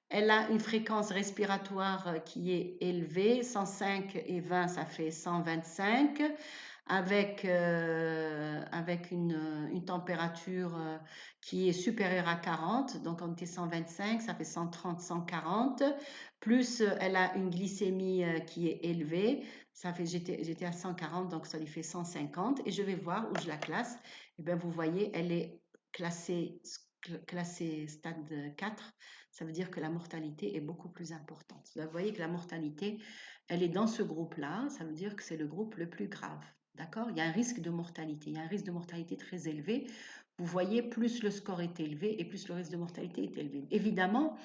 Elle a une fréquence respiratoire qui est élevée, 105 et 20, ça fait 125, avec une température qui est supérieure à 40, donc on était 125, ça fait 130, 140, plus elle a une glycémie qui est élevée, j'étais à 140, donc ça lui fait 150, et je vais voir où je la classe. Et bien vous voyez, elle est classée stade 4, ça veut dire que la mortalité est beaucoup plus importante. Vous voyez que la mortalité, elle est dans ce groupe-là, ça veut dire que c'est le groupe le plus grave. D'accord? Il y a un risque de mortalité, il y a un risque de mortalité très élevé. Vous voyez, plus le score est élevé et plus le risque de mortalité est élevé. Évidemment,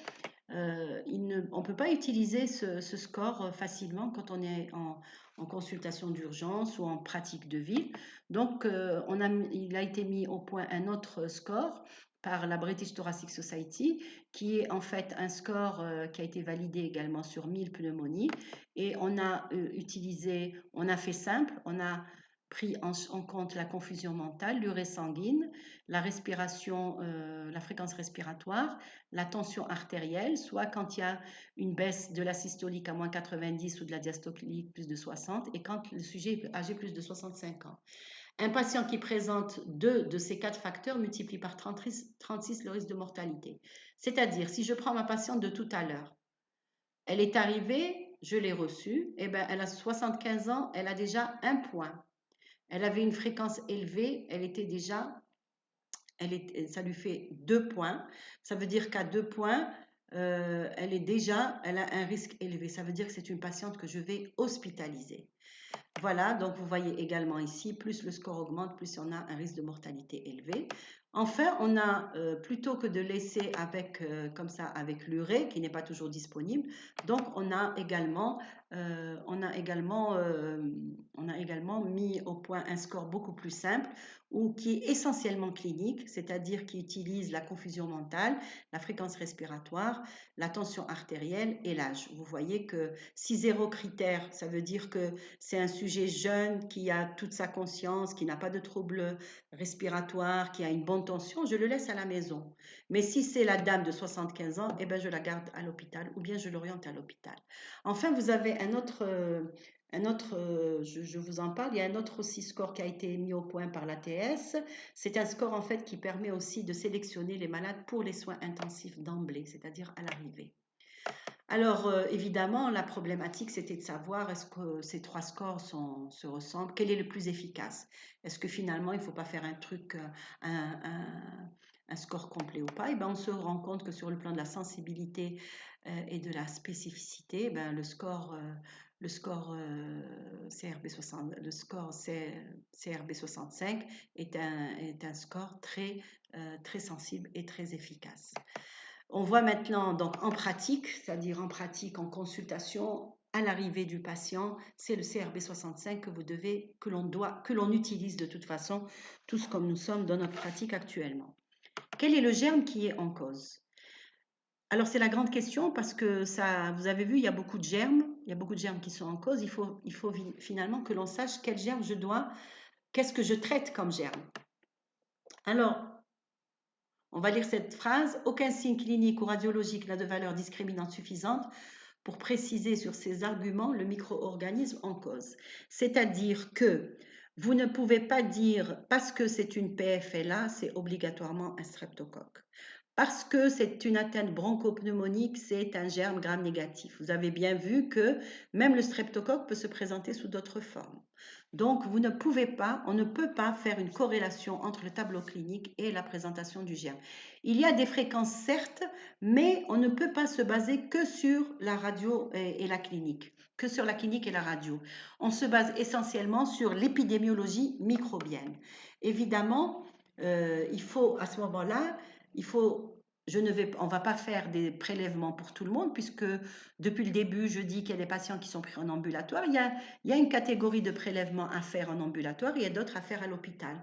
on ne peut pas utiliser ce score facilement quand on est en consultation d'urgence ou en pratique de ville. Donc, il a été mis au point un autre score par la British Thoracic Society, qui est en fait un score qui a été validé également sur 1000 pneumonies. Et on a fait simple, on a pris en compte la confusion mentale, l'urée sanguine, la respiration, la fréquence respiratoire, la tension artérielle, soit quand il y a une baisse de la systolique à moins 90 ou de la diastolique plus de 60, et quand le sujet est âgé plus de 65 ans. Un patient qui présente 2 de ces 4 facteurs multiplie par 36 le risque de mortalité. C'est-à-dire, si je prends ma patiente de tout à l'heure, elle est arrivée, je l'ai reçue, et ben, elle a 75 ans, elle a déjà un point. Elle avait une fréquence élevée, ça lui fait 2 points. Ça veut dire qu'à 2 points, elle a un risque élevé. Ça veut dire que c'est une patiente que je vais hospitaliser. Voilà, donc vous voyez également ici, plus le score augmente, plus on a un risque de mortalité élevé. Enfin, on a, plutôt que de laisser comme ça, avec l'urée, qui n'est pas toujours disponible, donc on a également mis au point un score beaucoup plus simple, ou qui est essentiellement clinique, c'est-à-dire qui utilise la confusion mentale, la fréquence respiratoire, la tension artérielle et l'âge. Vous voyez que si 0 critère, ça veut dire que c'est un sujet jeune qui a toute sa conscience, qui n'a pas de troubles respiratoires, qui a une bonne tension, je le laisse à la maison. Mais si c'est la dame de 75 ans, eh ben je la garde à l'hôpital ou bien je l'oriente à l'hôpital. Enfin, vous avez je vous en parle, il y a un autre aussi score qui a été mis au point par l'ATS. C'est un score en fait qui permet aussi de sélectionner les malades pour les soins intensifs d'emblée, c'est-à-dire à l'arrivée. Alors, évidemment, la problématique, c'était de savoir est-ce que ces 3 scores se ressemblent, quel est le plus efficace? Est-ce que finalement, il ne faut pas faire un score complet ou pas? Et ben, on se rend compte que sur le plan de la sensibilité et de la spécificité, ben, le score le score CRB65 est un score très sensible et très efficace. On voit maintenant donc en pratique, c'est-à-dire en pratique en consultation, à l'arrivée du patient, c'est le CRB65 que l'on utilise de toute façon, tous comme nous sommes dans notre pratique actuellement. Quel est le germe qui est en cause? Alors c'est la grande question parce que ça, vous avez vu, il y a beaucoup de germes qui sont en cause. Il faut finalement que l'on sache quel germe qu'est-ce que je traite comme germe. Alors, on va lire cette phrase. Aucun signe clinique ou radiologique n'a de valeur discriminante suffisante pour préciser sur ces arguments le micro-organisme en cause. C'est-à-dire que vous ne pouvez pas dire parce que c'est une PFLA, c'est obligatoirement un streptocoque. Parce que c'est une atteinte bronchopneumonique, c'est un germe gram négatif. Vous avez bien vu que même le streptocoque peut se présenter sous d'autres formes. Donc, on ne peut pas faire une corrélation entre le tableau clinique et la présentation du germe. Il y a des fréquences, certes, mais on ne peut pas se baser que sur la radio et la clinique, que sur la clinique et la radio. On se base essentiellement sur l'épidémiologie microbienne. Évidemment, il faut, à ce moment-là, on ne va pas faire des prélèvements pour tout le monde puisque depuis le début, je dis qu'il y a des patients qui sont pris en ambulatoire. Il y a une catégorie de prélèvements à faire en ambulatoire et il y a d'autres à faire à l'hôpital.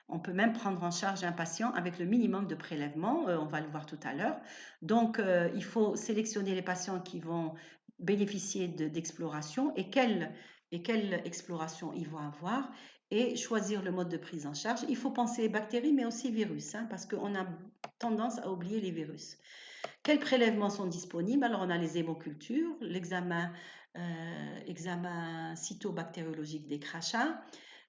On peut même prendre en charge un patient avec le minimum de prélèvements, on va le voir tout à l'heure. Donc, il faut sélectionner les patients qui vont bénéficier d'exploration et quelle exploration ils vont avoir et choisir le mode de prise en charge. Il faut penser bactéries mais aussi virus, parce qu'on a tendance à oublier les virus. Quels prélèvements sont disponibles? Alors, on a les hémocultures, l'examen cytobactériologique des crachats.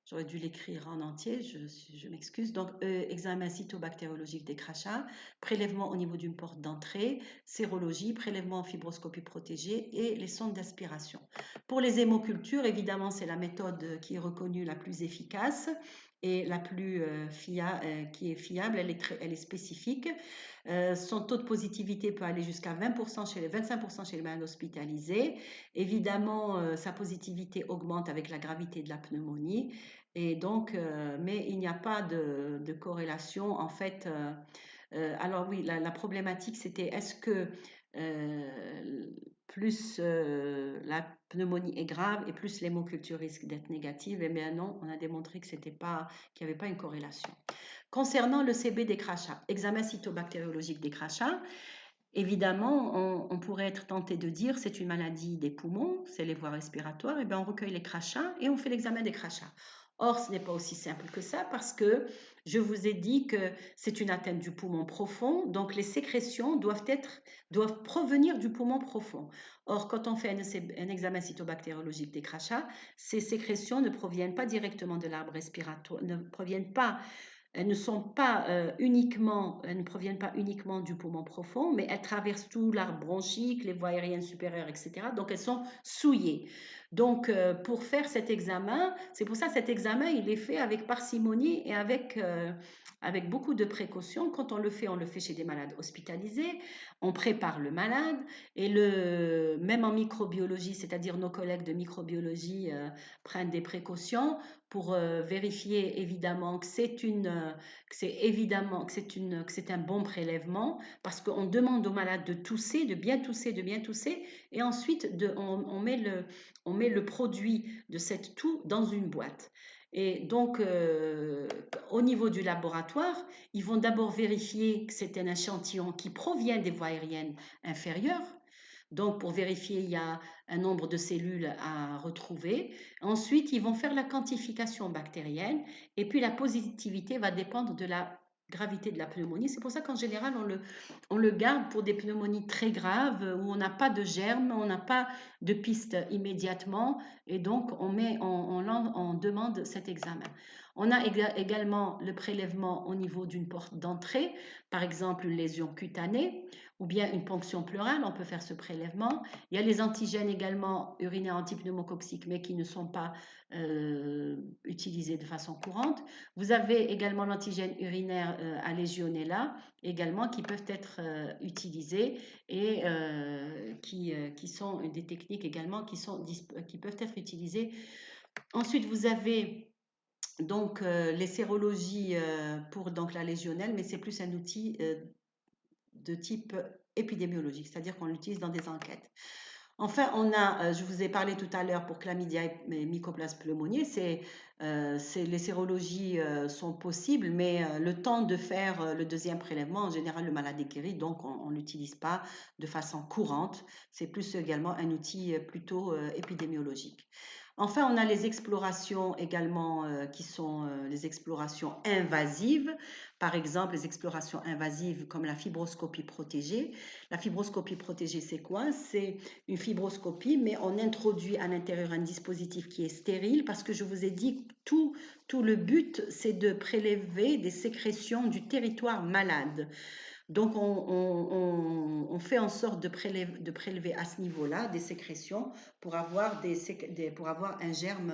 J'aurais dû l'écrire en entier, je m'excuse. Donc, examen cytobactériologique des crachats, prélèvement au niveau d'une porte d'entrée, sérologie, prélèvement en fibroscopie protégée et les sondes d'aspiration. Pour les hémocultures, évidemment, c'est la méthode qui est reconnue la plus efficace et la plus qui est fiable, elle est spécifique. Son taux de positivité peut aller jusqu'à 25% chez les malades hospitalisés. Évidemment, sa positivité augmente avec la gravité de la pneumonie. Et donc, mais il n'y a pas de corrélation. En fait, alors oui, la problématique, c'était est-ce que plus la pneumonie est grave et plus l'hémoculture risque d'être négative? Eh bien non, on a démontré que qu'il n'y avait pas une corrélation. Concernant le CB des crachats, examen cytobactériologique des crachats, évidemment, on pourrait être tenté de dire c'est une maladie des poumons, c'est les voies respiratoires, et bien on recueille les crachats et on fait l'examen des crachats. Or, ce n'est pas aussi simple que ça parce que je vous ai dit que c'est une atteinte du poumon profond, donc les sécrétions doivent provenir du poumon profond. Or, quand on fait un examen cytobactériologique des crachats, ces sécrétions ne proviennent pas directement de l'arbre respiratoire, elles ne proviennent pas uniquement du poumon profond, mais elles traversent tout l'arbre bronchique, les voies aériennes supérieures, etc. Donc, elles sont souillées. Donc, pour faire cet examen, c'est pour ça que cet examen, il est fait avec parcimonie et avec beaucoup de précautions. Quand on le fait chez des malades hospitalisés. On prépare le malade et même en microbiologie, c'est-à-dire nos collègues de microbiologie prennent des précautions pour vérifier évidemment que c'est un bon prélèvement parce qu'on demande aux malades de tousser, de bien tousser et ensuite on met le produit de cette toux dans une boîte. Et donc, au niveau du laboratoire, ils vont d'abord vérifier que c'est un échantillon qui provient des voies aériennes inférieures. Donc, pour vérifier, il y a un nombre de cellules à retrouver. Ensuite, ils vont faire la quantification bactérienne et puis la positivité va dépendre de la gravité de la pneumonie. C'est pour ça qu'en général, on le garde pour des pneumonies très graves où on n'a pas de germes, on n'a pas de piste immédiatement et donc on demande cet examen. On a également le prélèvement au niveau d'une porte d'entrée, par exemple une lésion cutanée ou bien une ponction pleurale, on peut faire ce prélèvement. Il y a les antigènes également urinaires antipneumococciques, mais qui ne sont pas utilisés de façon courante. Vous avez également l'antigène urinaire à Legionella, également, qui peuvent être utilisés et qui sont des techniques également qui peuvent être utilisées. Ensuite, vous avez donc les sérologies pour donc, la légionnelle, mais c'est plus un outil de type épidémiologique, c'est-à-dire qu'on l'utilise dans des enquêtes. Enfin, on a, je vous ai parlé tout à l'heure pour chlamydia et mycoplasme pneumoniae, les sérologies sont possibles, mais le temps de faire le deuxième prélèvement, en général, le malade est guéri, donc on ne l'utilise pas de façon courante. C'est plus également un outil plutôt épidémiologique. Enfin, on a les explorations également qui sont les explorations invasives. Par exemple, les explorations invasives comme la fibroscopie protégée. La fibroscopie protégée, c'est quoi? C'est une fibroscopie, mais on introduit à l'intérieur un dispositif qui est stérile parce que je vous ai dit tout le but, c'est de prélever des sécrétions du territoire malade. Donc, on fait en sorte de prélever à ce niveau-là des sécrétions pour avoir, pour avoir un germe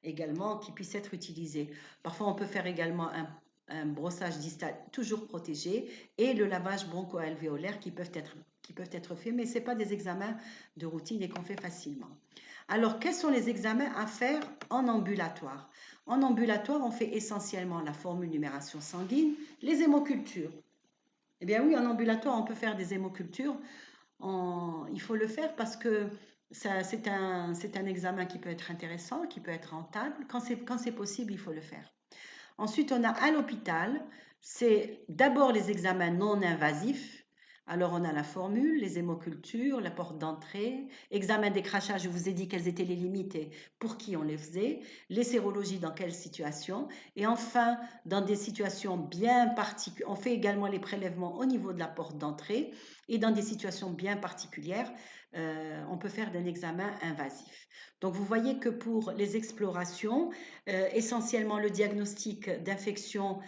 également qui puisse être utilisé. Parfois, on peut faire également un brossage distal toujours protégé et le lavage broncho-alvéolaire qui peuvent être faits, mais ce n'est pas des examens de routine et qu'on fait facilement. Alors, quels sont les examens à faire en ambulatoire? En ambulatoire, on fait essentiellement la formule numération sanguine, les hémocultures. Eh bien oui, en ambulatoire, on peut faire des hémocultures. Il faut le faire parce que c'est un examen qui peut être intéressant, qui peut être rentable. Quand c'est possible, il faut le faire. Ensuite, on a à l'hôpital, c'est d'abord les examens non invasifs. Alors, on a la formule, les hémocultures, la porte d'entrée, examen des crachages, je vous ai dit quelles étaient les limites et pour qui on les faisait, les sérologies dans quelles situations, et enfin, dans des situations bien particulières, on fait également les prélèvements au niveau de la porte d'entrée, et dans des situations bien particulières, on peut faire un examen invasif. Donc, vous voyez que pour les explorations, essentiellement le diagnostic d'infection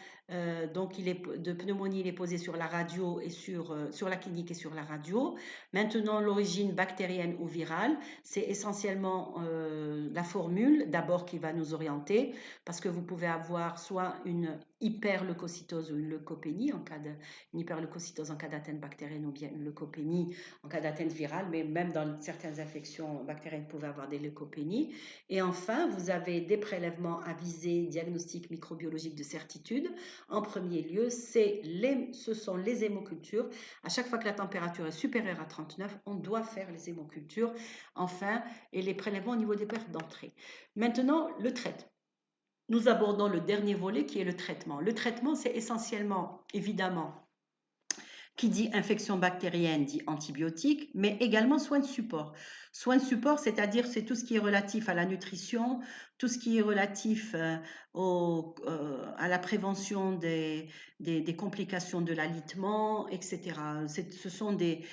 donc de pneumonie, il est posé sur la radio et sur la clinique et sur la radio. Maintenant, l'origine bactérienne ou virale, c'est essentiellement la formule d'abord qui va nous orienter parce que vous pouvez avoir soit une hyperleucocytose ou une leucopénie une hyperleucocytose en cas d'atteinte bactérienne ou bien une leucopénie en cas d'atteinte virale, mais même dans certaines infections bactériennes, vous pouvez avoir des leucopénies. Et enfin, vous avez des prélèvements à visée diagnostic microbiologique de certitude. En premier lieu, ce sont les hémocultures. À chaque fois que la température est supérieure à 39, on doit faire les hémocultures. Enfin, et les prélèvements au niveau des pertes d'entrée. Maintenant, le traitement. Nous abordons le dernier volet qui est le traitement. Le traitement, c'est essentiellement, évidemment, qui dit infection bactérienne dit antibiotique, mais également soins de support. Soins de support, c'est-à-dire c'est tout ce qui est relatif à la nutrition, tout ce qui est relatif à la prévention des complications de l'alitement, etc. Ce sont des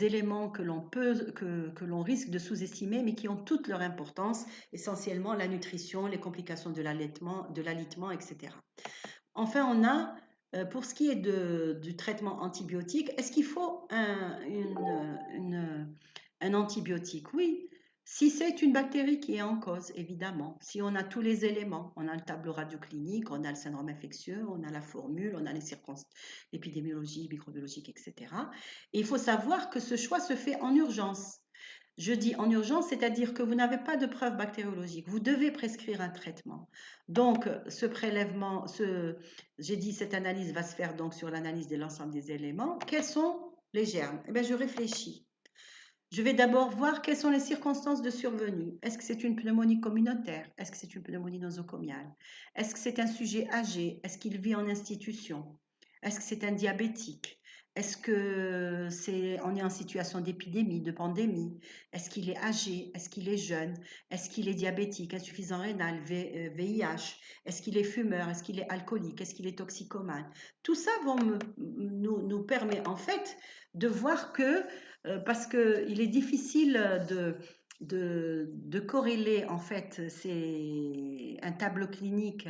éléments que l'on risque de sous-estimer, mais qui ont toute leur importance, essentiellement la nutrition, les complications de l'alitement, etc. Enfin, on a pour ce qui est du traitement antibiotique, est-ce qu'il faut un antibiotique? Oui, si c'est une bactérie qui est en cause, évidemment. Si on a tous les éléments, on a le tableau radioclinique, on a le syndrome infectieux, on a la formule, on a les circonstances, l'épidémiologie, microbiologique, etc. Et il faut savoir que ce choix se fait en urgence. Je dis en urgence, c'est-à-dire que vous n'avez pas de preuve bactériologique. Vous devez prescrire un traitement. Donc, ce prélèvement, j'ai dit cette analyse va se faire donc sur l'analyse de l'ensemble des éléments. Quels sont les germes? Eh bien, je réfléchis. Je vais d'abord voir quelles sont les circonstances de survenue. Est-ce que c'est une pneumonie communautaire? Est-ce que c'est une pneumonie nosocomiale? Est-ce que c'est un sujet âgé? Est-ce qu'il vit en institution? Est-ce que c'est un diabétique? Est-ce que on est en situation d'épidémie, de pandémie? Est-ce qu'il est âgé? Est-ce qu'il est jeune? Est-ce qu'il est diabétique, insuffisant rénal, VIH? Est-ce qu'il est fumeur? Est-ce qu'il est alcoolique? Est-ce qu'il est toxicomane? Tout ça nous permet en fait de voir que parce qu'il est difficile de corréler en fait un tableau clinique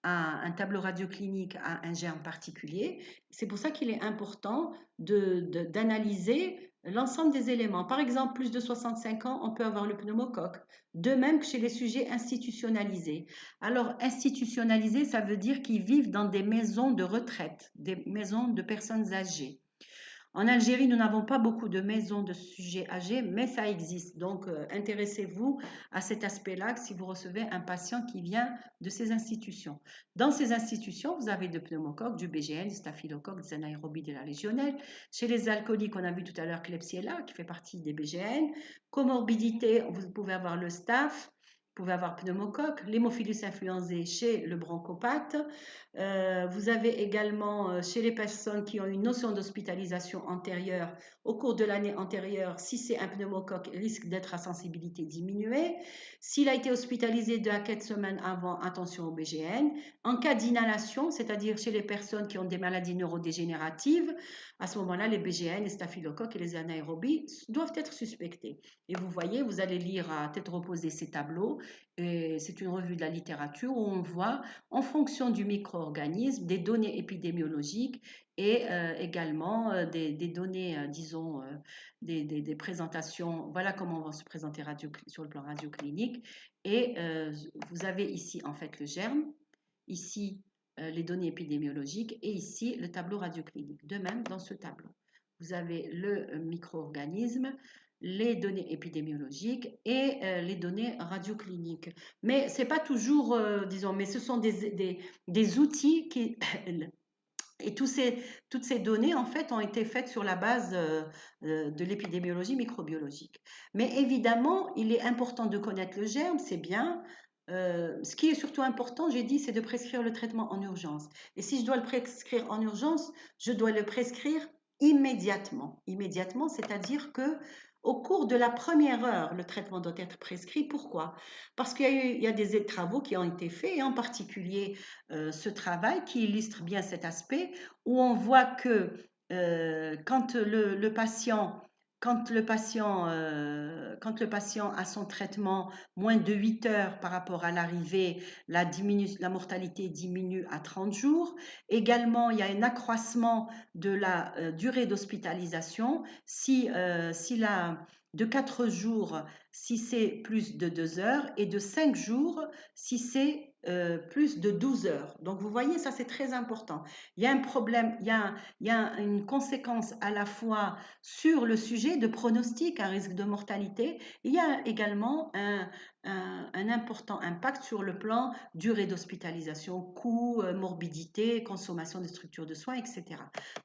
un tableau radioclinique à un germe particulier. C'est pour ça qu'il est important d'analyser l'ensemble des éléments. Par exemple, plus de 65 ans, on peut avoir le pneumocoque. De même que chez les sujets institutionnalisés. Alors, institutionnalisés, ça veut dire qu'ils vivent dans des maisons de retraite, des maisons de personnes âgées. En Algérie, nous n'avons pas beaucoup de maisons de sujets âgés, mais ça existe. Donc, intéressez-vous à cet aspect-là si vous recevez un patient qui vient de ces institutions. Dans ces institutions, vous avez de pneumocoques, du BGN, du staphylocoque, des anaérobies, de la légionnaire. Chez les alcooliques, on a vu tout à l'heure Klebsiella, qui fait partie des BGN. Comorbidité, vous pouvez avoir le staph. Vous pouvez avoir pneumocoque, l'hémophilus influenzae chez le bronchopathe. Vous avez également chez les personnes qui ont une notion d'hospitalisation antérieure, au cours de l'année antérieure, si c'est un pneumocoque, risque d'être à sensibilité diminuée. S'il a été hospitalisé 2 à 4 semaines avant, attention au BGN. En cas d'inhalation, c'est-à-dire chez les personnes qui ont des maladies neurodégénératives, à ce moment-là, les BGN, les staphylocoques et les anaérobies doivent être suspectés. Et vous voyez, vous allez lire à tête reposée ces tableaux. C'est une revue de la littérature où on voit, en fonction du micro-organisme, des données épidémiologiques et également des données, disons, des présentations. Voilà comment on va se présenter sur le plan radioclinique. Et vous avez ici, en fait, le germe, ici, les données épidémiologiques et ici, le tableau radioclinique. De même, dans ce tableau, vous avez le micro-organisme, les données épidémiologiques et les données radiocliniques. Mais ce n'est pas toujours, disons, mais ce sont des outils qui... Et toutes ces données, en fait, ont été faites sur la base de l'épidémiologie microbiologique. Mais évidemment, il est important de connaître le germe, c'est bien. Ce qui est surtout important, j'ai dit, c'est de prescrire le traitement en urgence. Et si je dois le prescrire en urgence, je dois le prescrire immédiatement. Immédiatement, c'est-à-dire que au cours de la première heure, le traitement doit être prescrit. Pourquoi? Parce qu'il y a des travaux qui ont été faits, et en particulier ce travail qui illustre bien cet aspect, où on voit que quand le patient quand le patient a son traitement moins de 8 heures par rapport à l'arrivée, la mortalité diminue à 30 jours. Également, il y a un accroissement de la durée d'hospitalisation. De 4 jours, si c'est plus de 2 heures, et de 5 jours, si c'est plus de 12 heures. Donc, vous voyez, ça, c'est très important. Il y a un problème, il y a une conséquence à la fois sur le sujet de pronostic, un risque de mortalité. Il y a également un important impact sur le plan durée d'hospitalisation, coût, morbidité, consommation des structures de soins, etc.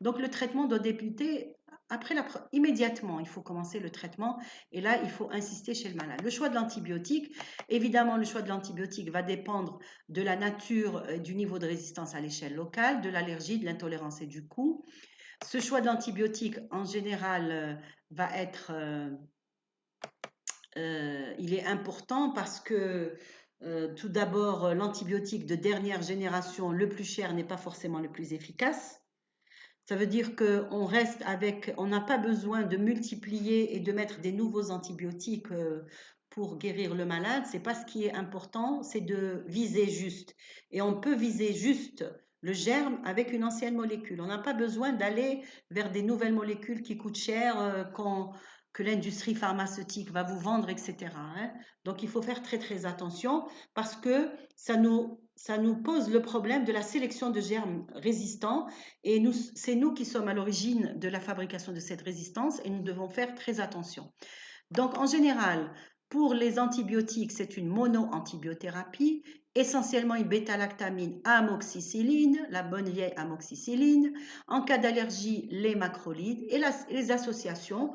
Donc, le traitement doit débuter immédiatement. Il faut commencer le traitement et là, il faut insister chez le malade. Le choix de l'antibiotique, évidemment, le choix de l'antibiotique va dépendre de la nature et du niveau de résistance à l'échelle locale, de l'allergie, de l'intolérance et du coût. Ce choix d'antibiotique, en général, va être... il est important parce que tout d'abord, l'antibiotique de dernière génération, le plus cher, n'est pas forcément le plus efficace. Ça veut dire qu'on reste avec, on n'a pas besoin de multiplier et de mettre des nouveaux antibiotiques pour guérir le malade. C'est pas ce qui est important, c'est de viser juste. Et on peut viser juste le germe avec une ancienne molécule. On n'a pas besoin d'aller vers des nouvelles molécules qui coûtent cher, que l'industrie pharmaceutique va vous vendre, etc. Hein. Donc il faut faire très très attention parce que ça nous pose le problème de la sélection de germes résistants et c'est nous qui sommes à l'origine de la fabrication de cette résistance et nous devons faire très attention. Donc en général, pour les antibiotiques, c'est une mono-antibiothérapie, essentiellement une bêta-lactamine amoxicilline, la bonne vieille amoxicilline. En cas d'allergie, les macrolides et les associations,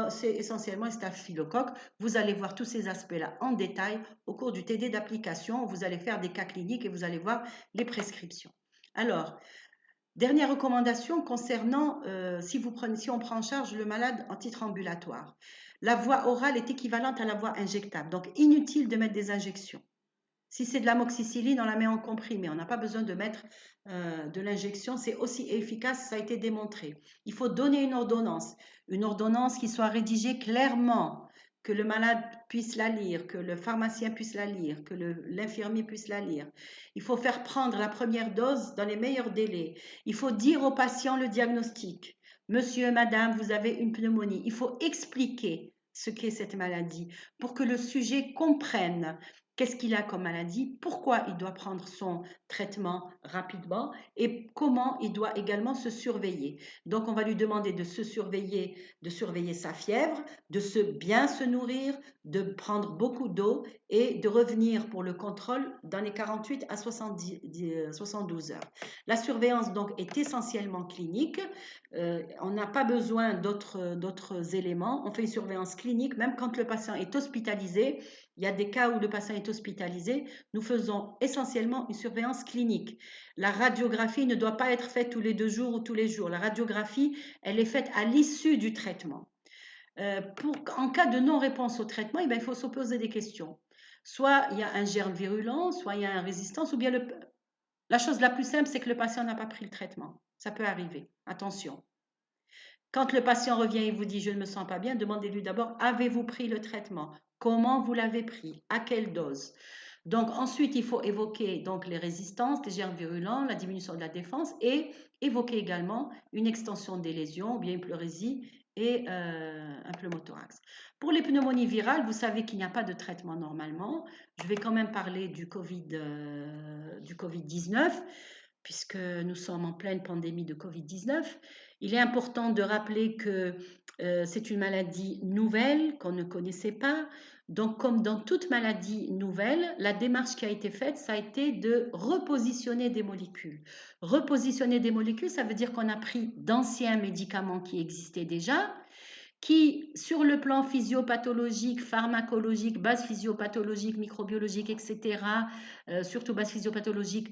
c'est essentiellement un staphylocoque. Vous allez voir tous ces aspects-là en détail au cours du TD d'application. Vous allez faire des cas cliniques et vous allez voir les prescriptions. Alors, dernière recommandation concernant si on prend en charge le malade en titre ambulatoire. La voie orale est équivalente à la voie injectable, donc inutile de mettre des injections. Si c'est de l'amoxicilline, on la met en comprimé. On n'a pas besoin de mettre de l'injection. C'est aussi efficace, ça a été démontré. Il faut donner une ordonnance qui soit rédigée clairement, que le malade puisse la lire, que le pharmacien puisse la lire, que l'infirmier puisse la lire. Il faut faire prendre la première dose dans les meilleurs délais. Il faut dire au patient le diagnostic. Monsieur, madame, vous avez une pneumonie. Il faut expliquer ce qu'est cette maladie pour que le sujet comprenne qu'est-ce qu'il a comme maladie, pourquoi il doit prendre son traitement rapidement et comment il doit également se surveiller. Donc, on va lui demander de surveiller sa fièvre, bien se nourrir, de prendre beaucoup d'eau et de revenir pour le contrôle dans les 48 à 72 heures. La surveillance donc est essentiellement clinique. On n'a pas besoin d'autres éléments. On fait une surveillance clinique même quand le patient est hospitalisé. Il y a des cas où le patient est hospitalisé. Nous faisons essentiellement une surveillance clinique. La radiographie ne doit pas être faite tous les 2 jours ou tous les jours. La radiographie, elle est faite à l'issue du traitement. En cas de non-réponse au traitement, il faut se poser des questions. Soit il y a un germe virulent, soit il y a une résistance, ou bien la chose la plus simple, c'est que le patient n'a pas pris le traitement. Ça peut arriver. Attention. Quand le patient revient et vous dit « je ne me sens pas bien », demandez-lui d'abord « avez-vous pris le traitement ?» Comment vous l'avez pris? À quelle dose? Donc ensuite, il faut évoquer donc les résistances, les germes virulents, la diminution de la défense et évoquer également une extension des lésions ou bien une pleurésie et un pneumothorax. Pour les pneumonies virales, vous savez qu'il n'y a pas de traitement normalement. Je vais quand même parler du Covid-19 puisque nous sommes en pleine pandémie de Covid-19. Il est important de rappeler que c'est une maladie nouvelle qu'on ne connaissait pas. Donc, comme dans toute maladie nouvelle, la démarche qui a été faite, ça a été de repositionner des molécules. Repositionner des molécules, ça veut dire qu'on a pris d'anciens médicaments qui existaient déjà, qui, sur le plan physiopathologique, pharmacologique, base physiopathologique, microbiologique, etc., surtout base physiopathologique,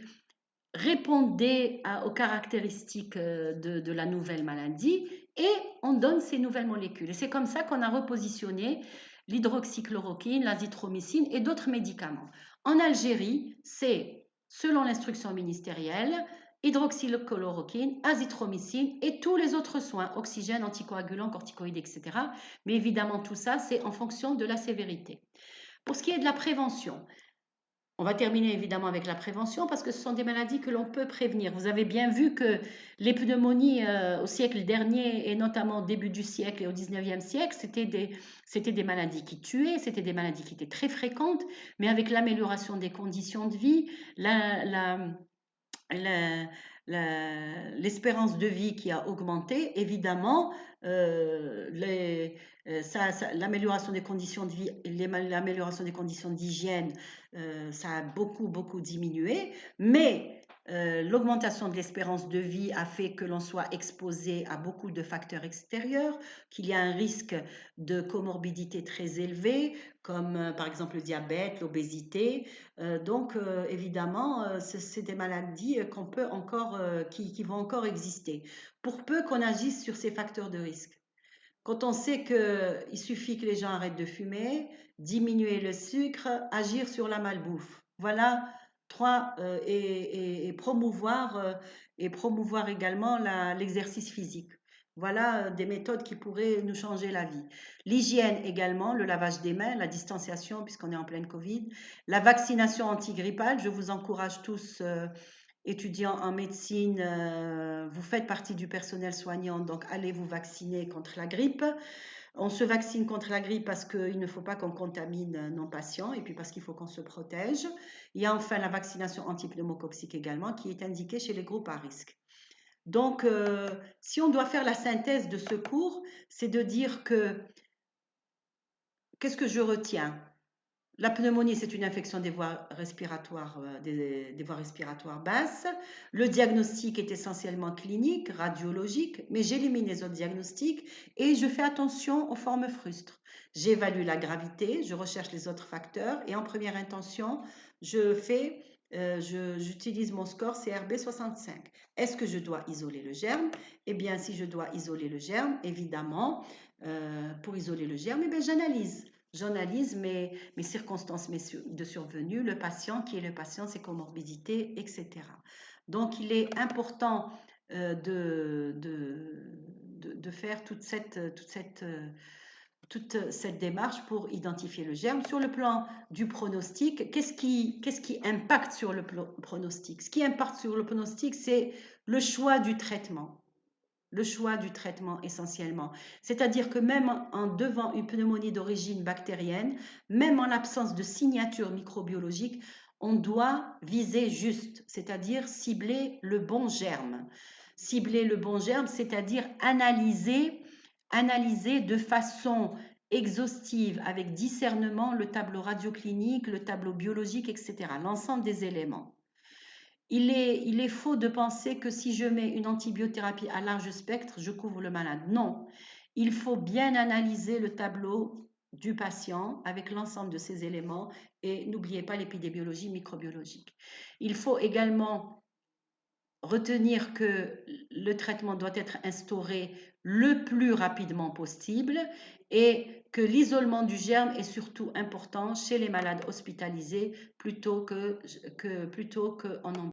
répondaient aux caractéristiques de la nouvelle maladie et on donne ces nouvelles molécules. Et c'est comme ça qu'on a repositionné l'hydroxychloroquine, l'azithromycine et d'autres médicaments. En Algérie, c'est, selon l'instruction ministérielle, hydroxychloroquine, azithromycine et tous les autres soins, oxygène, anticoagulants, corticoïdes, etc. Mais évidemment, tout ça, c'est en fonction de la sévérité. Pour ce qui est de la prévention, on va terminer évidemment avec la prévention parce que ce sont des maladies que l'on peut prévenir. Vous avez bien vu que les pneumonies au siècle dernier et notamment au début du siècle et au 19e siècle, c'était des maladies qui tuaient, c'était des maladies qui étaient très fréquentes, mais avec l'amélioration des conditions de vie, l'espérance de vie qui a augmenté, évidemment, l'amélioration des conditions de vie, l'amélioration des conditions d'hygiène, ça a beaucoup, beaucoup diminué, mais l'augmentation de l'espérance de vie a fait que l'on soit exposé à beaucoup de facteurs extérieurs, qu'il y a un risque de comorbidité très élevé, comme par exemple le diabète, l'obésité. Donc, évidemment, c'est des maladies qu'on peut encore, qui vont encore exister, pour peu qu'on agisse sur ces facteurs de risque. Quand on sait qu'il suffit que les gens arrêtent de fumer, diminuer le sucre, agir sur la malbouffe. Voilà et promouvoir également l'exercice physique. Voilà des méthodes qui pourraient nous changer la vie. L'hygiène également, le lavage des mains, la distanciation puisqu'on est en pleine Covid, la vaccination antigrippale. Je vous encourage tous étudiants en médecine, vous faites partie du personnel soignant, donc allez vous vacciner contre la grippe. On se vaccine contre la grippe parce qu'il ne faut pas qu'on contamine nos patients et puis parce qu'il faut qu'on se protège. Il y a enfin la vaccination antipneumococcique également qui est indiquée chez les groupes à risque. Donc, si on doit faire la synthèse de ce cours, c'est de dire qu'est-ce que je retiens? La pneumonie, c'est une infection des voies respiratoires, des voies respiratoires basses. Le diagnostic est essentiellement clinique, radiologique, mais j'élimine les autres diagnostics et je fais attention aux formes frustres. J'évalue la gravité, je recherche les autres facteurs et en première intention, j'utilise mon score CRB 65. Est-ce que je dois isoler le germe? Eh bien, si je dois isoler le germe, évidemment, pour isoler le germe, j'analyse. J'analyse mes circonstances de survenue, le patient, qui est le patient, ses comorbidités, etc. Donc, il est important de faire toute cette toute cette démarche pour identifier le germe. Sur le plan du pronostic, qu'est-ce qui impacte sur le pronostic? Ce qui impacte sur le pronostic, c'est le choix du traitement. Le choix du traitement essentiellement. C'est-à-dire que même en devant une pneumonie d'origine bactérienne, même en l'absence de signature microbiologique, on doit viser juste, c'est-à-dire cibler le bon germe. Cibler le bon germe, c'est-à-dire analyser de façon exhaustive, avec discernement, le tableau radioclinique, le tableau biologique, etc., l'ensemble des éléments. Il est faux de penser que si je mets une antibiothérapie à large spectre, je couvre le malade. Non, il faut bien analyser le tableau du patient avec l'ensemble de ces éléments et n'oubliez pas l'épidémiologie microbiologique. Il faut également retenir que le traitement doit être instauré le plus rapidement possible et que l'isolement du germe est surtout important chez les malades hospitalisés plutôt qu'en